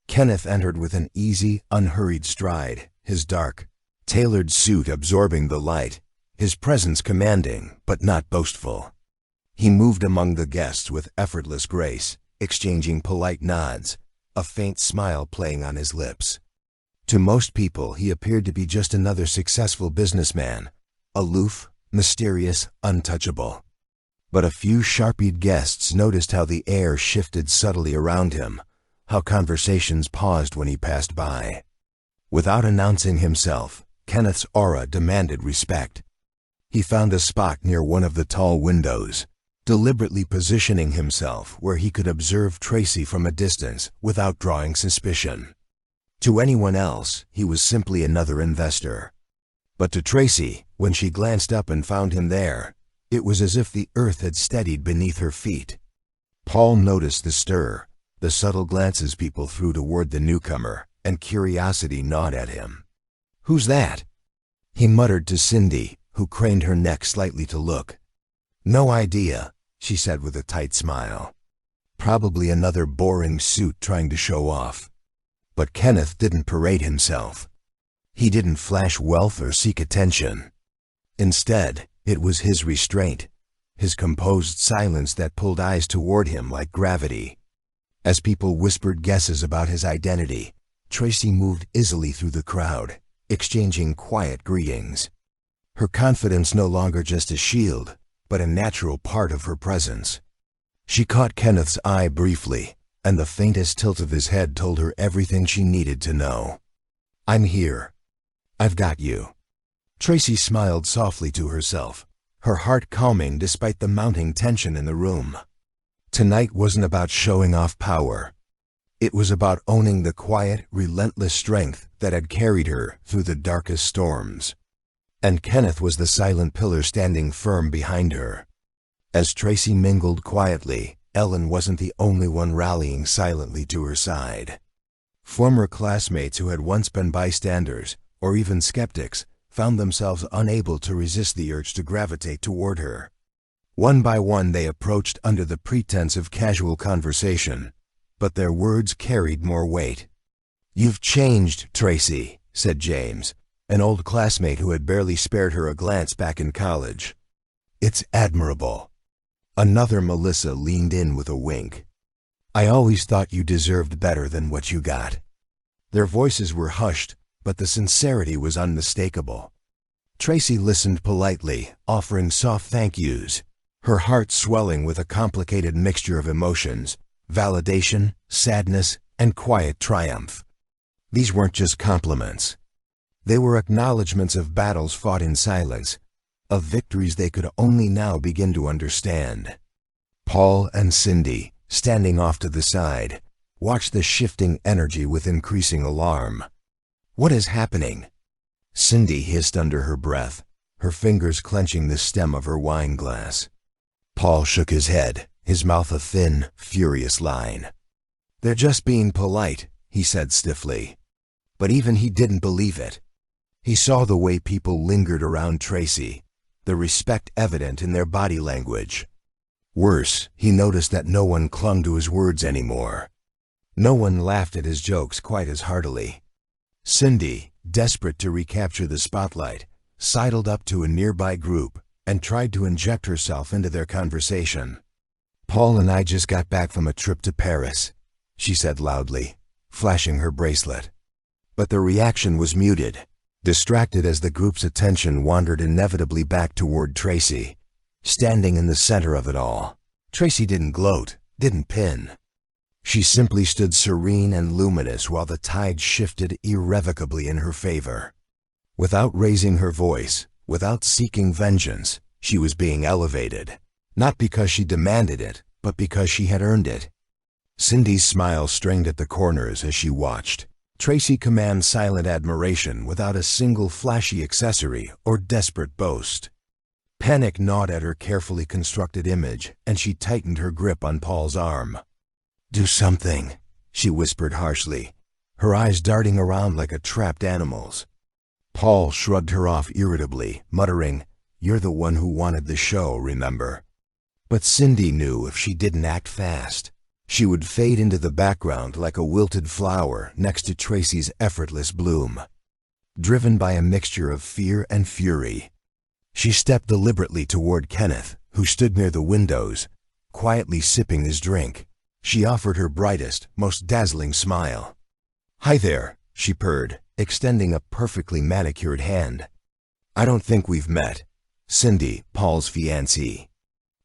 Kenneth entered with an easy, unhurried stride, his dark, tailored suit absorbing the light, his presence commanding but not boastful. He moved among the guests with effortless grace, exchanging polite nods, a faint smile playing on his lips. To most people, he appeared to be just another successful businessman, aloof, mysterious, untouchable. But a few sharp-eyed guests noticed how the air shifted subtly around him, how conversations paused when he passed by. Without announcing himself, Kenneth's aura demanded respect. He found a spot near one of the tall windows, deliberately positioning himself where he could observe Tracy from a distance without drawing suspicion. To anyone else, he was simply another investor. But to Tracy, when she glanced up and found him there, it was as if the earth had steadied beneath her feet. Paul noticed the stir, the subtle glances people threw toward the newcomer, and curiosity gnawed at him. "Who's that?" he muttered to Cindy, who craned her neck slightly to look. "No idea," she said with a tight smile. "Probably another boring suit trying to show off." But Kenneth didn't parade himself. He didn't flash wealth or seek attention. Instead, it was his restraint, his composed silence that pulled eyes toward him like gravity. As people whispered guesses about his identity, Tracy moved easily through the crowd, exchanging quiet greetings. Her confidence no longer just a shield, but a natural part of her presence. She caught Kenneth's eye briefly, and the faintest tilt of his head told her everything she needed to know. "I'm here. I've got you." Tracy smiled softly to herself, her heart calming despite the mounting tension in the room. Tonight wasn't about showing off power. It was about owning the quiet, relentless strength that had carried her through the darkest storms. And Kenneth was the silent pillar standing firm behind her. As Tracy mingled quietly, Ellen wasn't the only one rallying silently to her side. Former classmates who had once been bystanders, or even skeptics, found themselves unable to resist the urge to gravitate toward her. One by one they approached under the pretense of casual conversation, but their words carried more weight. "You've changed, Tracy," said James, an old classmate who had barely spared her a glance back in college. "It's admirable." Another Melissa leaned in with a wink. "I always thought you deserved better than what you got." Their voices were hushed, but the sincerity was unmistakable. Tracy listened politely, offering soft thank yous, her heart swelling with a complicated mixture of emotions, validation, sadness, and quiet triumph. These weren't just compliments. They were acknowledgments of battles fought in silence, of victories they could only now begin to understand. Paul and Cindy, standing off to the side, watched the shifting energy with increasing alarm. "What is happening?" Cindy hissed under her breath, her fingers clenching the stem of her wine glass. Paul shook his head, his mouth a thin, furious line. "They're just being polite," he said stiffly. But even he didn't believe it. He saw the way people lingered around Tracy, the respect evident in their body language. Worse, he noticed that no one clung to his words anymore. No one laughed at his jokes quite as heartily. Cindy, desperate to recapture the spotlight, sidled up to a nearby group and tried to inject herself into their conversation. "Paul and I just got back from a trip to Paris," she said loudly, flashing her bracelet. But the reaction was muted, distracted as the group's attention wandered inevitably back toward Tracy, standing in the center of it all. Tracy didn't gloat, didn't pin. She simply stood serene and luminous while the tide shifted irrevocably in her favor. Without raising her voice, without seeking vengeance, she was being elevated, not because she demanded it, but because she had earned it. Cindy's smile strained at the corners as she watched. Tracy commanded silent admiration without a single flashy accessory or desperate boast. Panic gnawed at her carefully constructed image, and she tightened her grip on Paul's arm. "Do something," she whispered harshly, her eyes darting around like a trapped animal's. Paul shrugged her off irritably, muttering, "You're the one who wanted the show, remember?" But Cindy knew if she didn't act fast, she would fade into the background like a wilted flower next to Tracy's effortless bloom. Driven by a mixture of fear and fury, she stepped deliberately toward Kenneth, who stood near the windows, quietly sipping his drink. She offered her brightest, most dazzling smile. "Hi there," she purred, extending a perfectly manicured hand. "I don't think we've met. Cindy, Paul's fiancée."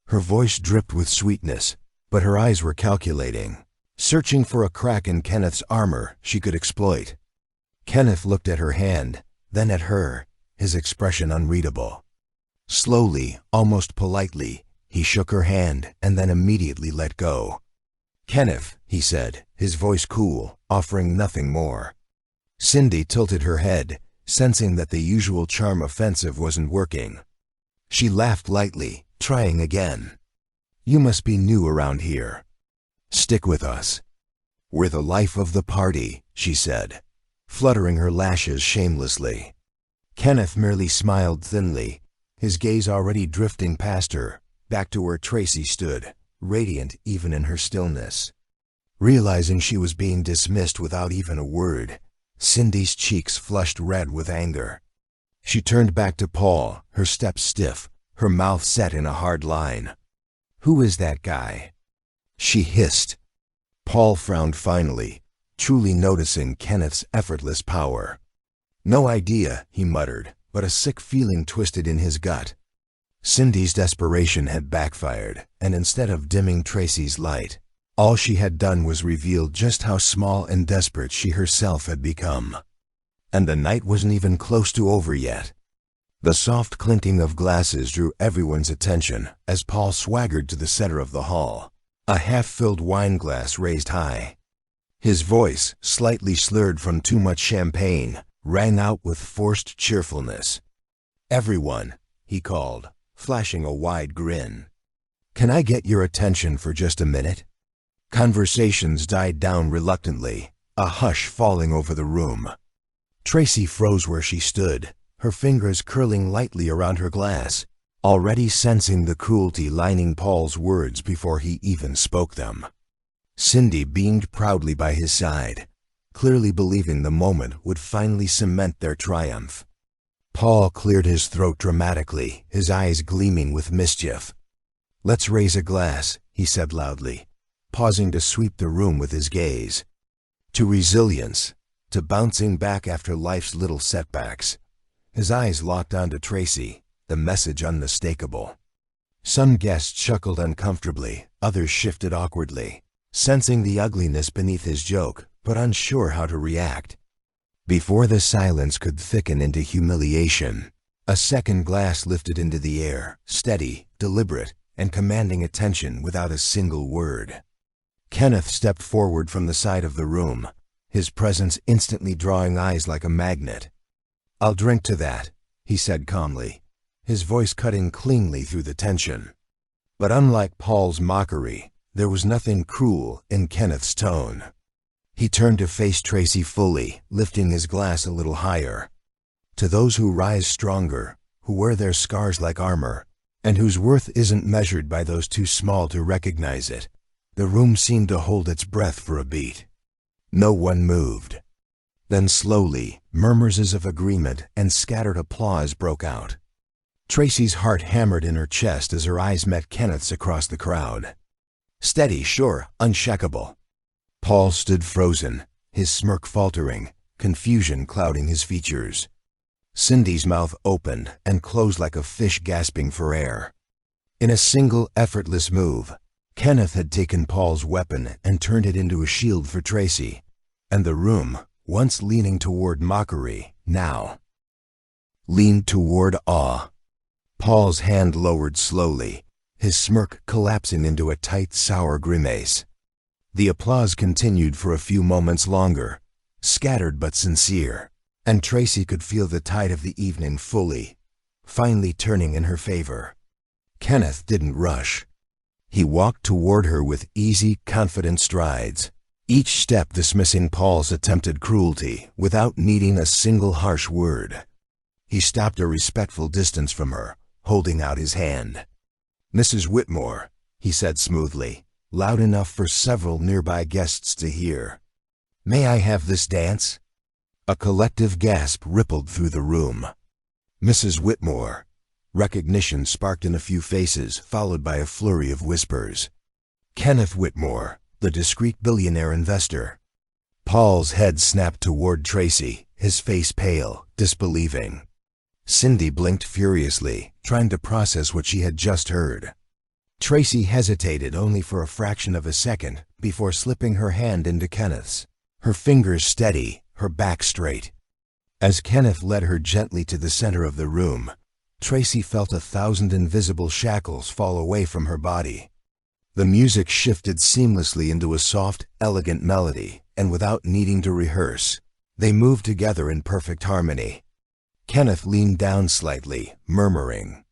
Her voice dripped with sweetness, but her eyes were calculating, searching for a crack in Kenneth's armor she could exploit. Kenneth looked at her hand, then at her, his expression unreadable. Slowly, almost politely, he shook her hand and then immediately let go. "Kenneth," he said, his voice cool, offering nothing more. Cindy tilted her head, sensing that the usual charm offensive wasn't working. She laughed lightly, trying again. "You must be new around here. Stick with us. We're the life of the party," she said, fluttering her lashes shamelessly. Kenneth merely smiled thinly, his gaze already drifting past her, back to where Tracy stood, radiant even in her stillness. Realizing she was being dismissed without even a word, Cindy's cheeks flushed red with anger. She turned back to Paul, her steps stiff, her mouth set in a hard line. "Who is that guy?" she hissed. Paul frowned finally, truly noticing Kenneth's effortless power. "No idea," he muttered, but a sick feeling twisted in his gut. Cindy's desperation had backfired, and instead of dimming Tracy's light, all she had done was reveal just how small and desperate she herself had become. And the night wasn't even close to over yet. The soft clinking of glasses drew everyone's attention as Paul swaggered to the center of the hall, a half-filled wine glass raised high. His voice, slightly slurred from too much champagne, rang out with forced cheerfulness. "Everyone," he called, flashing a wide grin. "Can I get your attention for just a minute?" Conversations died down reluctantly, a hush falling over the room. Tracy froze where she stood, her fingers curling lightly around her glass, already sensing the cruelty lining Paul's words before he even spoke them. Cindy beamed proudly by his side, clearly believing the moment would finally cement their triumph. Paul cleared his throat dramatically, his eyes gleaming with mischief. "Let's raise a glass," he said loudly, pausing to sweep the room with his gaze. "To resilience, to bouncing back after life's little setbacks." His eyes locked onto Tracy, the message unmistakable. Some guests chuckled uncomfortably, others shifted awkwardly, sensing the ugliness beneath his joke, but unsure how to react. Before the silence could thicken into humiliation, a second glass lifted into the air, steady, deliberate, and commanding attention without a single word. Kenneth stepped forward from the side of the room, his presence instantly drawing eyes like a magnet. "I'll drink to that," he said calmly, his voice cutting cleanly through the tension. But unlike Paul's mockery, there was nothing cruel in Kenneth's tone. He turned to face Tracy fully, lifting his glass a little higher. "To those who rise stronger, who wear their scars like armor, and whose worth isn't measured by those too small to recognize it." The room seemed to hold its breath for a beat. No one moved. Then slowly, murmurs of agreement and scattered applause broke out. Tracy's heart hammered in her chest as her eyes met Kenneth's across the crowd. Steady, sure, unshakable. Paul stood frozen, his smirk faltering, confusion clouding his features. Cindy's mouth opened and closed like a fish gasping for air. In a single effortless move, Kenneth had taken Paul's weapon and turned it into a shield for Tracy, and the room, once leaning toward mockery, now leaned toward awe. Paul's hand lowered slowly, his smirk collapsing into a tight, sour grimace. The applause continued for a few moments longer, scattered but sincere, and Tracy could feel the tide of the evening fully finally turning in her favor. Kenneth didn't rush. He walked toward her with easy, confident strides, each step dismissing Paul's attempted cruelty without needing a single harsh word. He stopped a respectful distance from her, holding out his hand. "Mrs. Whitmore," he said smoothly, loud enough for several nearby guests to hear. "May I have this dance?" A collective gasp rippled through the room. "Mrs. Whitmore." Recognition sparked in a few faces, followed by a flurry of whispers. "Kenneth Whitmore, the discreet billionaire investor." Paul's head snapped toward Tracy, his face pale, disbelieving. Cindy blinked furiously, trying to process what she had just heard. Tracy hesitated only for a fraction of a second before slipping her hand into Kenneth's, her fingers steady, her back straight. As Kenneth led her gently to the center of the room, Tracy felt 1,000 invisible shackles fall away from her body. The music shifted seamlessly into a soft, elegant melody, and without needing to rehearse, they moved together in perfect harmony. Kenneth leaned down slightly, murmuring,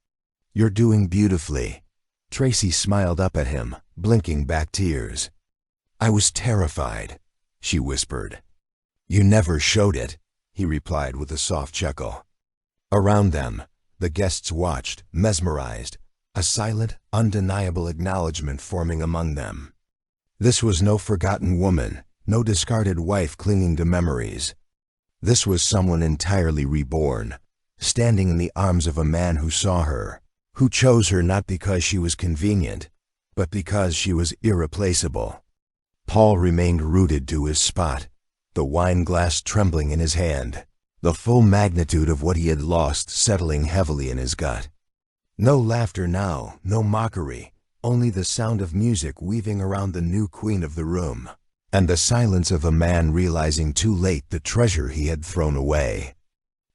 "You're doing beautifully." Tracy smiled up at him, blinking back tears. "I was terrified," she whispered. "You never showed it," he replied with a soft chuckle. Around them, the guests watched, mesmerized, a silent, undeniable acknowledgement forming among them. This was no forgotten woman, no discarded wife clinging to memories. This was someone entirely reborn, standing in the arms of a man who saw her, who chose her not because she was convenient, but because she was irreplaceable. Paul remained rooted to his spot, the wine glass trembling in his hand, the full magnitude of what he had lost settling heavily in his gut. No laughter now, no mockery, only the sound of music weaving around the new queen of the room, and the silence of a man realizing too late the treasure he had thrown away.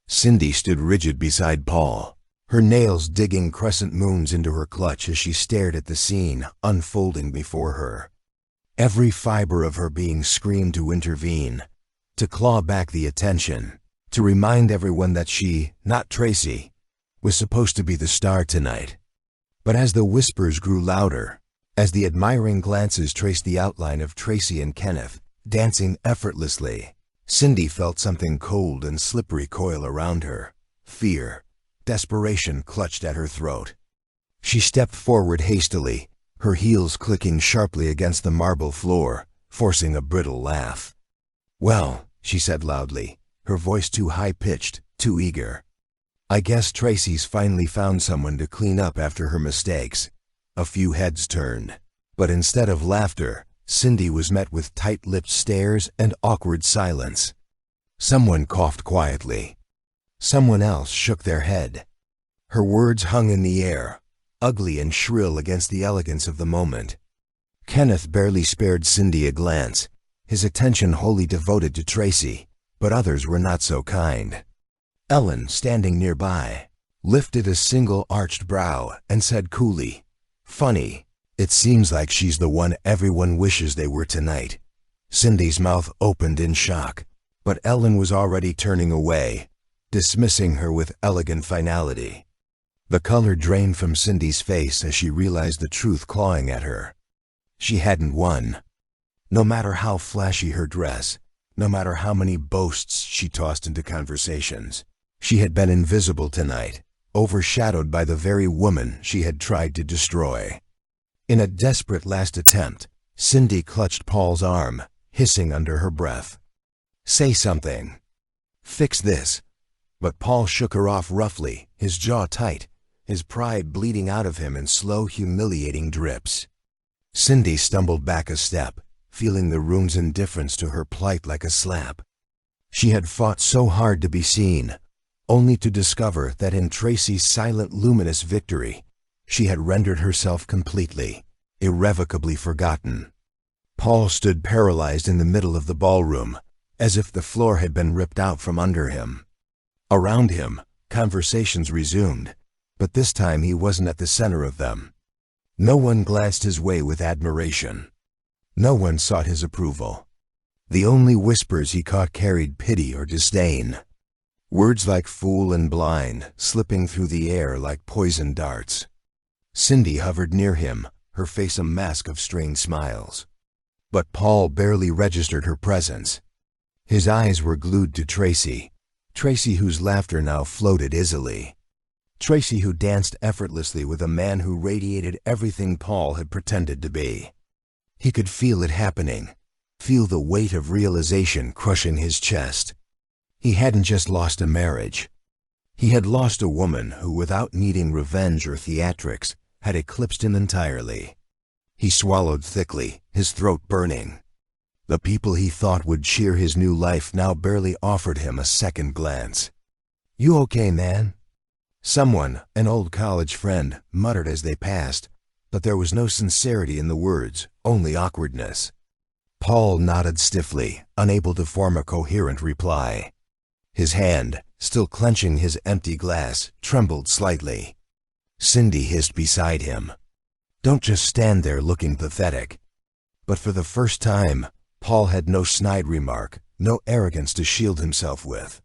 Cindy stood rigid beside Paul, her nails digging crescent moons into her clutch as she stared at the scene unfolding before her. Every fiber of her being screamed to intervene, to claw back the attention, to remind everyone that she, not Tracy, was supposed to be the star tonight. But as the whispers grew louder, as the admiring glances traced the outline of Tracy and Kenneth, dancing effortlessly, Cindy felt something cold and slippery coil around her. Fear, desperation clutched at her throat. She stepped forward hastily, her heels clicking sharply against the marble floor, forcing a brittle laugh. "Well," she said loudly, her voice too high-pitched, too eager, "I guess Tracy's finally found someone to clean up after her mistakes." A few heads turned, but instead of laughter, Cindy was met with tight-lipped stares and awkward silence. Someone coughed quietly. Someone else shook their head. Her words hung in the air, ugly and shrill against the elegance of the moment. Kenneth barely spared Cindy a glance, his attention wholly devoted to Tracy, but others were not so kind. Ellen, standing nearby, lifted a single arched brow and said coolly, "Funny, it seems like she's the one everyone wishes they were tonight." Cindy's mouth opened in shock, but Ellen was already turning away, dismissing her with elegant finality. The color drained from Cindy's face as she realized the truth clawing at her. She hadn't won. No matter how flashy her dress, no matter how many boasts she tossed into conversations, she had been invisible tonight, overshadowed by the very woman she had tried to destroy. In a desperate last attempt, Cindy clutched Paul's arm, hissing under her breath, "Say something. Fix this." But Paul shook her off roughly, his jaw tight, his pride bleeding out of him in slow, humiliating drips. Cindy stumbled back a step, feeling the room's indifference to her plight like a slap. She had fought so hard to be seen, only to discover that in Tracy's silent, luminous victory, she had rendered herself completely, irrevocably forgotten. Paul stood paralyzed in the middle of the ballroom, as if the floor had been ripped out from under him. Around him, conversations resumed, but this time he wasn't at the center of them. No one glanced his way with admiration. No one sought his approval. The only whispers he caught carried pity or disdain. Words like fool and blind slipping through the air like poisoned darts. Cindy hovered near him, her face a mask of strained smiles. But Paul barely registered her presence. His eyes were glued to Tracy, Tracy whose laughter now floated easily. Tracy who danced effortlessly with a man who radiated everything Paul had pretended to be. He could feel it happening, feel the weight of realization crushing his chest. He hadn't just lost a marriage. He had lost a woman who, without needing revenge or theatrics, had eclipsed him entirely. He swallowed thickly, his throat burning. The people he thought would cheer his new life now barely offered him a second glance. "You okay, man?" Someone, an old college friend, muttered as they passed, but there was no sincerity in the words, only awkwardness. Paul nodded stiffly, unable to form a coherent reply. His hand, still clenching his empty glass, trembled slightly. Cindy hissed beside him, "Don't just stand there looking pathetic." But for the first time, Paul had no snide remark, no arrogance to shield himself with.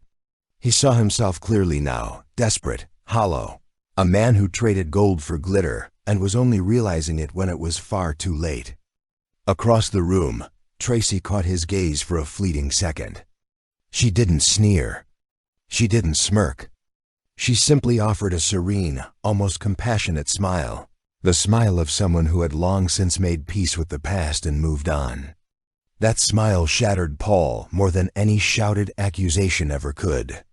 He saw himself clearly now, desperate, hollow, a man who traded gold for glitter and was only realizing it when it was far too late. Across the room, Tracy caught his gaze for a fleeting second. She didn't sneer. She didn't smirk. She simply offered a serene, almost compassionate smile, the smile of someone who had long since made peace with the past and moved on. That smile shattered Paul more than any shouted accusation ever could.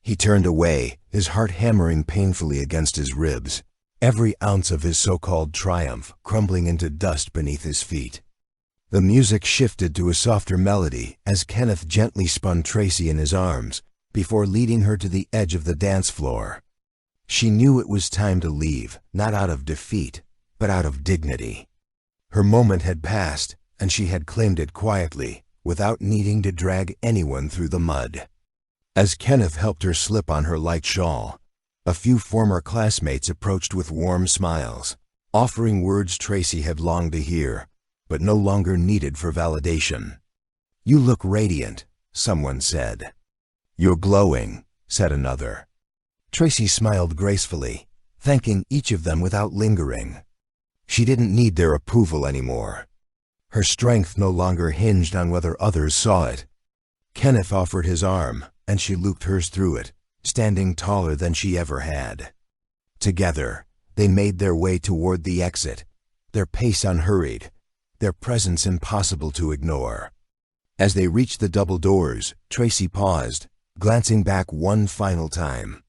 He turned away, his heart hammering painfully against his ribs, every ounce of his so-called triumph crumbling into dust beneath his feet. The music shifted to a softer melody as Kenneth gently spun Tracy in his arms before leading her to the edge of the dance floor. She knew it was time to leave, not out of defeat, but out of dignity. Her moment had passed, and she had claimed it quietly, without needing to drag anyone through the mud. As Kenneth helped her slip on her light shawl, a few former classmates approached with warm smiles, offering words Tracy had longed to hear, but no longer needed for validation. "You look radiant," someone said. "You're glowing," said another. Tracy smiled gracefully, thanking each of them without lingering. She didn't need their approval anymore. Her strength no longer hinged on whether others saw it. Kenneth offered his arm, and she looped hers through it, standing taller than she ever had. Together, they made their way toward the exit, their pace unhurried, their presence impossible to ignore. As they reached the double doors, Tracy paused, glancing back one final time.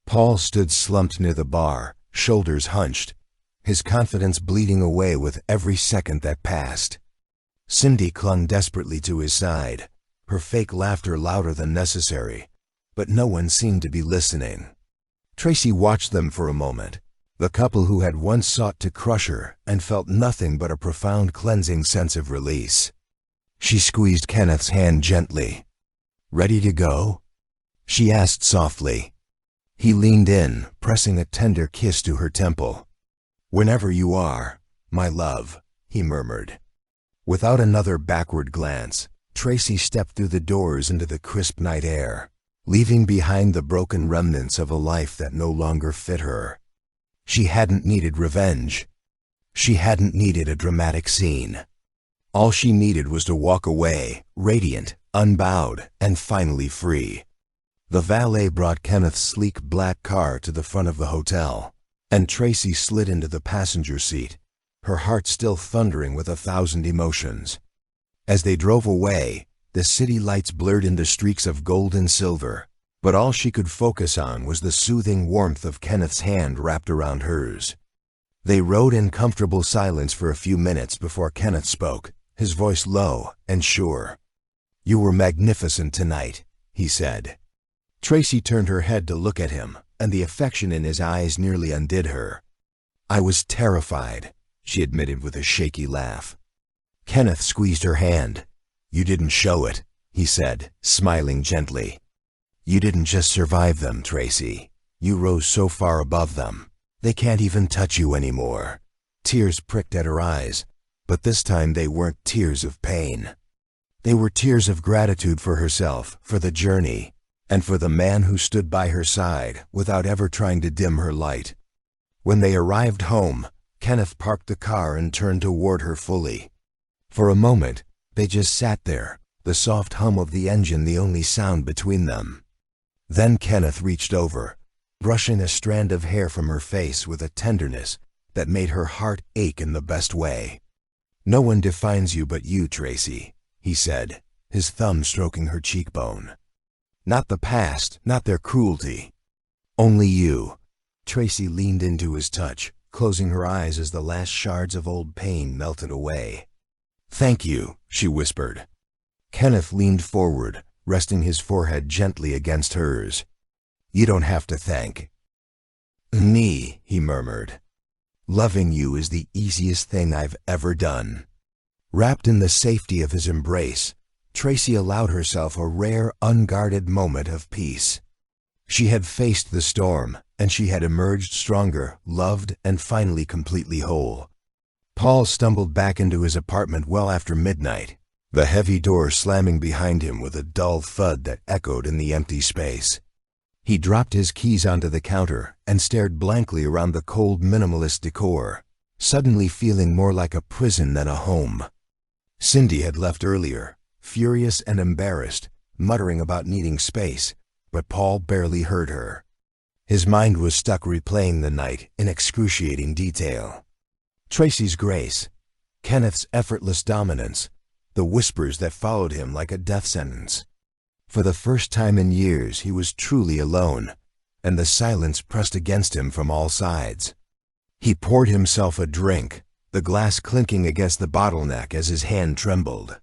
Paul stood slumped near the bar, shoulders hunched, his confidence bleeding away with every second that passed. Cindy clung desperately to his side, her fake laughter louder than necessary, but no one seemed to be listening. Tracy watched them for a moment, the couple who had once sought to crush her and felt nothing but a profound cleansing sense of release. She squeezed Kenneth's hand gently. "Ready to go?" she asked softly. He leaned in, pressing a tender kiss to her temple. "Whenever you are, my love," he murmured. Without another backward glance, Tracy stepped through the doors into the crisp night air, leaving behind the broken remnants of a life that no longer fit her. She hadn't needed revenge. She hadn't needed a dramatic scene. All she needed was to walk away, radiant, unbowed, and finally free. The valet brought Kenneth's sleek black car to the front of the hotel, and Tracy slid into the passenger seat, her heart still thundering with 1,000 emotions. As they drove away, the city lights blurred into streaks of gold and silver, but all she could focus on was the soothing warmth of Kenneth's hand wrapped around hers. They rode in comfortable silence for a few minutes before Kenneth spoke, his voice low and sure. "You were magnificent tonight," he said. Tracy turned her head to look at him, and the affection in his eyes nearly undid her. "I was terrified," she admitted with a shaky laugh. Kenneth squeezed her hand. "You didn't show it," he said, smiling gently. "You didn't just survive them, Tracy. You rose so far above them. They can't even touch you anymore." Tears pricked at her eyes, but this time they weren't tears of pain. They were tears of gratitude for herself, for the journey, and for the man who stood by her side without ever trying to dim her light. When they arrived home, Kenneth parked the car and turned toward her fully. For a moment, they just sat there, the soft hum of the engine the only sound between them. Then Kenneth reached over, brushing a strand of hair from her face with a tenderness that made her heart ache in the best way. "No one defines you but you, Tracy," he said, his thumb stroking her cheekbone. "Not the past, not their cruelty. Only you." Tracy leaned into his touch, closing her eyes as the last shards of old pain melted away. "Thank you," she whispered. Kenneth leaned forward, resting his forehead gently against hers. "You don't have to thank me," he murmured. "Loving you is the easiest thing I've ever done." Wrapped in the safety of his embrace, Tracy allowed herself a rare, unguarded moment of peace. She had faced the storm, and she had emerged stronger, loved, and finally completely whole. Paul stumbled back into his apartment well after midnight, the heavy door slamming behind him with a dull thud that echoed in the empty space. He dropped his keys onto the counter and stared blankly around the cold minimalist decor, suddenly feeling more like a prison than a home. Cindy had left earlier, furious and embarrassed, muttering about needing space, but Paul barely heard her. His mind was stuck replaying the night in excruciating detail. Tracy's grace, Kenneth's effortless dominance, the whispers that followed him like a death sentence. For the first time in years, he was truly alone, and the silence pressed against him from all sides. He poured himself a drink, the glass clinking against the bottleneck as his hand trembled.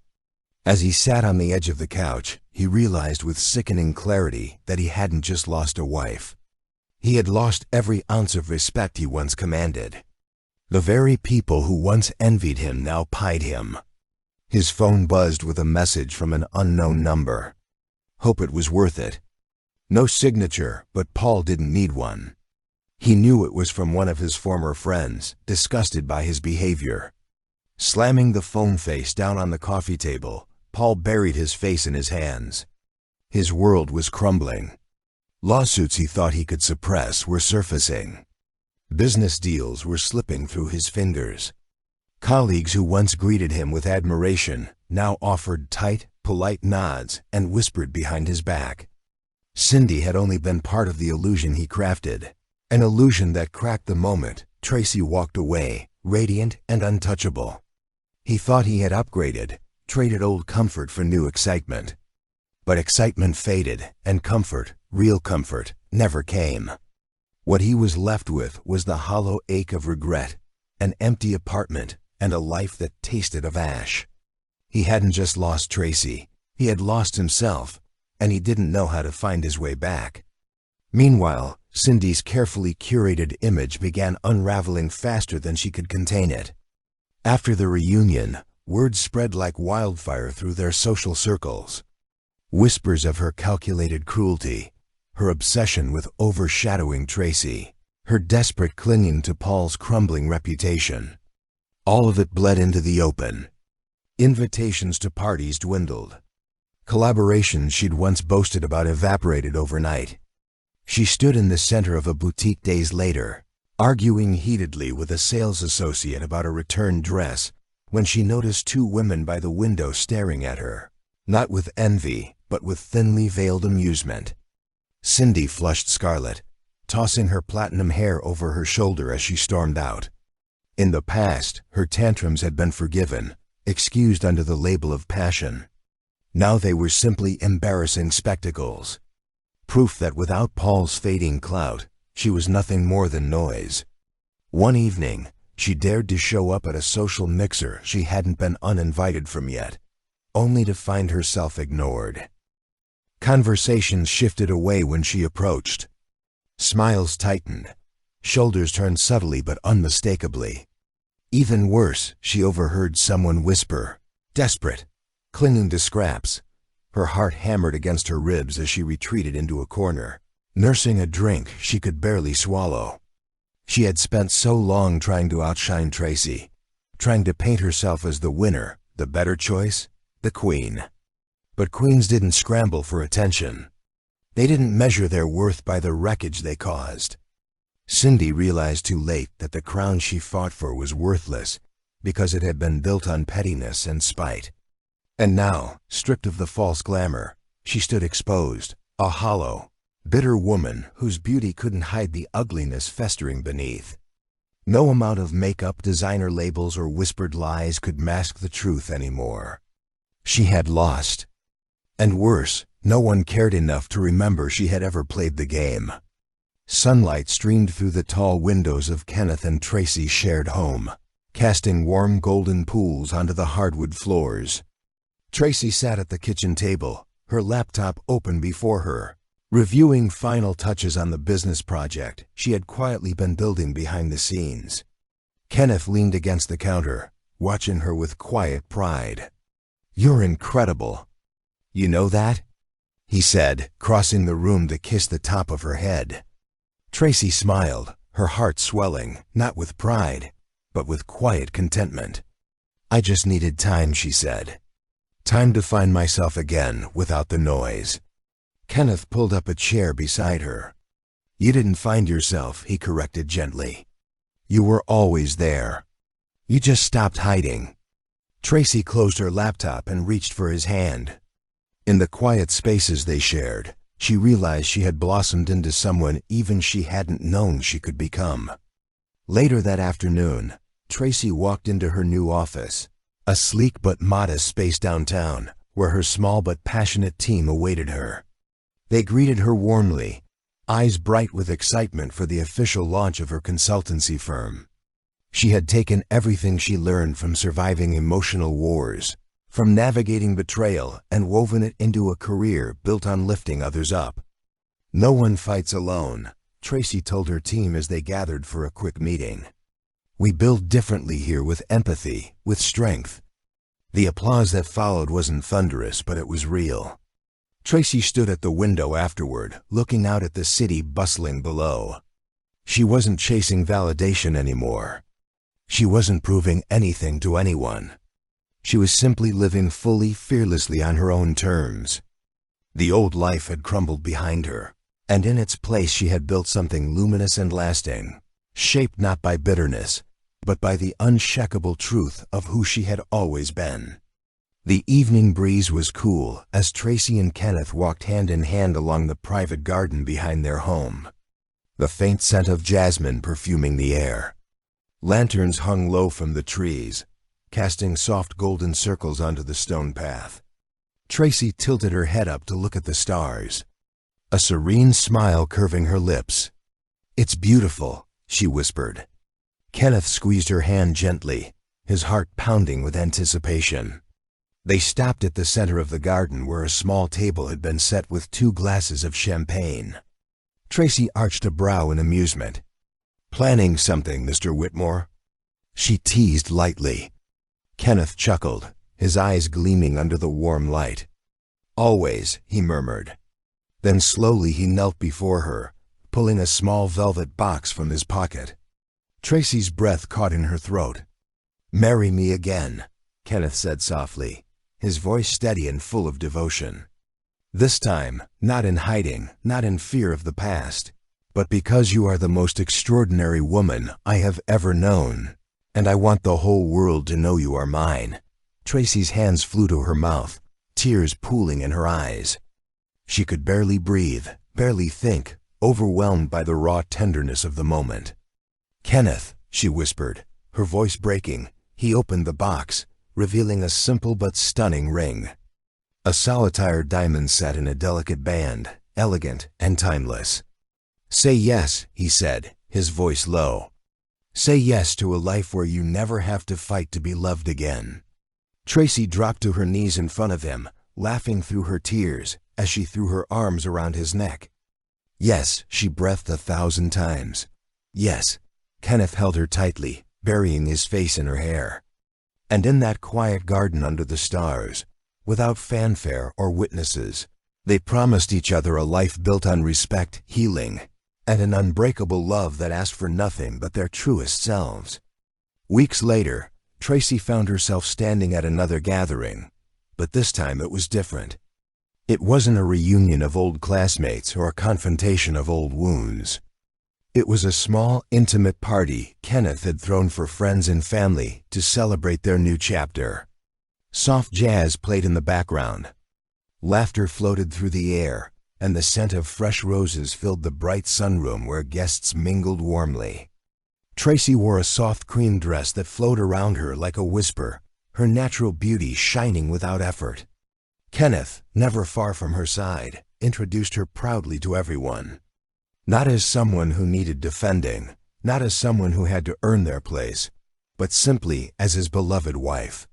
As he sat on the edge of the couch, he realized with sickening clarity that he hadn't just lost a wife. He had lost every ounce of respect he once commanded. The very people who once envied him now pied him. His phone buzzed with a message from an unknown number. Hope it was worth it. No signature, but Paul didn't need one. He knew it was from one of his former friends, disgusted by his behavior. Slamming the phone face down on the coffee table, Paul buried his face in his hands. His world was crumbling. Lawsuits he thought he could suppress were surfacing. Business deals were slipping through his fingers. Colleagues who once greeted him with admiration now offered tight, polite nods and whispered behind his back. Cindy had only been part of the illusion he crafted, an illusion that cracked the moment Tracy walked away, radiant and untouchable. He thought he had upgraded, traded old comfort for new excitement. But excitement faded, and comfort, real comfort, never came. What he was left with was the hollow ache of regret, an empty apartment, and a life that tasted of ash. He hadn't just lost Tracy, he had lost himself, and he didn't know how to find his way back. Meanwhile, Cindy's carefully curated image began unraveling faster than she could contain it. After the reunion, word spread like wildfire through their social circles. Whispers of her calculated cruelty, her obsession with overshadowing Tracy, her desperate clinging to Paul's crumbling reputation. All of it bled into the open. Invitations to parties dwindled. Collaborations she'd once boasted about evaporated overnight. She stood in the center of a boutique days later, arguing heatedly with a sales associate about a returned dress, when she noticed two women by the window staring at her, not with envy, but with thinly veiled amusement. Cindy flushed scarlet, tossing her platinum hair over her shoulder as she stormed out. In the past, her tantrums had been forgiven, excused under the label of passion. Now they were simply embarrassing spectacles. Proof that without Paul's fading clout, she was nothing more than noise. One evening, she dared to show up at a social mixer she hadn't been uninvited from yet, only to find herself ignored. Conversations shifted away when she approached. Smiles tightened, shoulders turned subtly but unmistakably. Even worse, she overheard someone whisper, desperate, clinging to scraps. Her heart hammered against her ribs as she retreated into a corner, nursing a drink she could barely swallow. She had spent so long trying to outshine Tracy, trying to paint herself as the winner, the better choice, the queen. But queens didn't scramble for attention. They didn't measure their worth by the wreckage they caused. Cindy realized too late that the crown she fought for was worthless because it had been built on pettiness and spite. And now, stripped of the false glamour, she stood exposed, a hollow, bitter woman whose beauty couldn't hide the ugliness festering beneath. No amount of makeup, designer labels, or whispered lies could mask the truth anymore. She had lost. And worse, no one cared enough to remember she had ever played the game. Sunlight streamed through the tall windows of Kenneth and Tracy's shared home, casting warm golden pools onto the hardwood floors. Tracy sat at the kitchen table, her laptop open before her, reviewing final touches on the business project she had quietly been building behind the scenes. Kenneth leaned against the counter, watching her with quiet pride. "You're incredible. You know that?" he said, crossing the room to kiss the top of her head. Tracy smiled, her heart swelling, not with pride, but with quiet contentment. "I just needed time," she said. "Time to find myself again without the noise." Kenneth pulled up a chair beside her. "You didn't find yourself," he corrected gently. "You were always there. You just stopped hiding." Tracy closed her laptop and reached for his hand. In the quiet spaces they shared, she realized she had blossomed into someone even she hadn't known she could become. Later that afternoon, Tracy walked into her new office, a sleek but modest space downtown, where her small but passionate team awaited her. They greeted her warmly, eyes bright with excitement for the official launch of her consultancy firm. She had taken everything she learned from surviving emotional wars, from navigating betrayal, and woven it into a career built on lifting others up. "No one fights alone," Tracy told her team as they gathered for a quick meeting. "We build differently here, with empathy, with strength." The applause that followed wasn't thunderous, but it was real. Tracy stood at the window afterward, looking out at the city bustling below. She wasn't chasing validation anymore. She wasn't proving anything to anyone. She was simply living fully, fearlessly on her own terms. The old life had crumbled behind her, and in its place she had built something luminous and lasting, shaped not by bitterness, but by the unshakable truth of who she had always been. The evening breeze was cool as Tracy and Kenneth walked hand in hand along the private garden behind their home, the faint scent of jasmine perfuming the air. Lanterns hung low from the trees, casting soft golden circles onto the stone path. Tracy tilted her head up to look at the stars, a serene smile curving her lips. "It's beautiful," she whispered. Kenneth squeezed her hand gently, his heart pounding with anticipation. They stopped at the center of the garden where a small table had been set with 2 glasses of champagne. Tracy arched a brow in amusement. "Planning something, Mr. Whitmore?" she teased lightly. Kenneth chuckled, his eyes gleaming under the warm light. "Always," he murmured. Then slowly he knelt before her, pulling a small velvet box from his pocket. Tracy's breath caught in her throat. "Marry me again," Kenneth said softly, his voice steady and full of devotion. "This time, not in hiding, not in fear of the past, but because you are the most extraordinary woman I have ever known, and I want the whole world to know you are mine." Tracy's hands flew to her mouth, tears pooling in her eyes. She could barely breathe, barely think, overwhelmed by the raw tenderness of the moment. "Kenneth," she whispered, her voice breaking. He opened the box, revealing a simple but stunning ring. A solitaire diamond set in a delicate band, elegant and timeless. "Say yes," he said, his voice low. "Say yes to a life where you never have to fight to be loved again." Tracy dropped to her knees in front of him, laughing through her tears as she threw her arms around his neck. "Yes," she breathed 1,000 times. "Yes." Kenneth held her tightly, burying his face in her hair. And in that quiet garden under the stars, without fanfare or witnesses, they promised each other a life built on respect, healing, and an unbreakable love that asked for nothing but their truest selves. Weeks later, Tracy found herself standing at another gathering, but this time it was different. It wasn't a reunion of old classmates or a confrontation of old wounds. It was a small, intimate party Kenneth had thrown for friends and family to celebrate their new chapter. Soft jazz played in the background. Laughter floated through the air, and the scent of fresh roses filled the bright sunroom where guests mingled warmly. Tracy wore a soft cream dress that flowed around her like a whisper, her natural beauty shining without effort. Kenneth, never far from her side, introduced her proudly to everyone. Not as someone who needed defending, not as someone who had to earn their place, but simply as his beloved wife.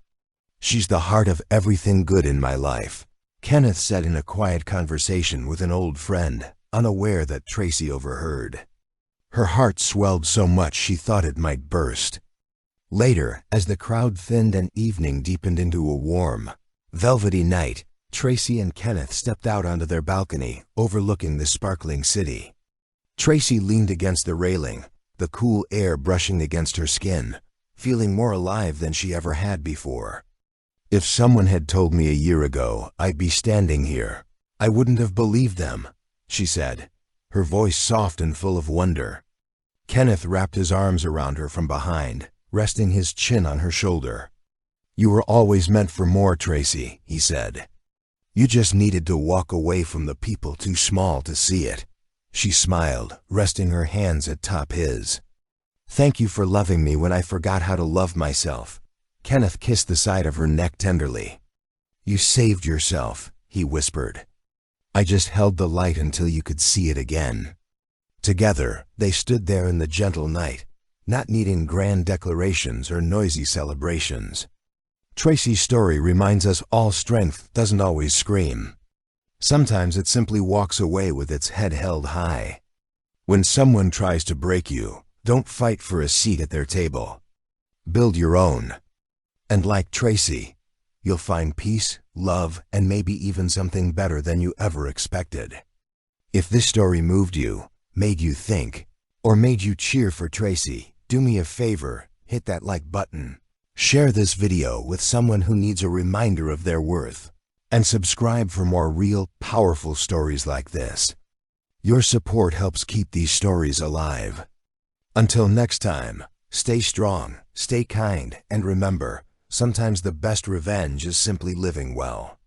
"She's the heart of everything good in my life," Kenneth said in a quiet conversation with an old friend, unaware that Tracy overheard. Her heart swelled so much she thought it might burst. Later, as the crowd thinned and evening deepened into a warm, velvety night, Tracy and Kenneth stepped out onto their balcony, overlooking the sparkling city. Tracy leaned against the railing, the cool air brushing against her skin, feeling more alive than she ever had before. "If someone had told me a year ago I'd be standing here, I wouldn't have believed them," she said, her voice soft and full of wonder. Kenneth wrapped his arms around her from behind, resting his chin on her shoulder. "You were always meant for more, Tracy," he said. "You just needed to walk away from the people too small to see it." She smiled, resting her hands atop his. "Thank you for loving me when I forgot how to love myself." Kenneth kissed the side of her neck tenderly. "You saved yourself," he whispered. "I just held the light until you could see it again." Together, they stood there in the gentle night, not needing grand declarations or noisy celebrations. Tracy's story reminds us all strength doesn't always scream. Sometimes it simply walks away with its head held high. When someone tries to break you, don't fight for a seat at their table. Build your own. And like Tracy, you'll find peace, love, and maybe even something better than you ever expected. If this story moved you, made you think, or made you cheer for Tracy, do me a favor, hit that like button. Share this video with someone who needs a reminder of their worth. And subscribe for more real, powerful stories like this. Your support helps keep these stories alive. Until next time, stay strong, stay kind, and remember, sometimes the best revenge is simply living well.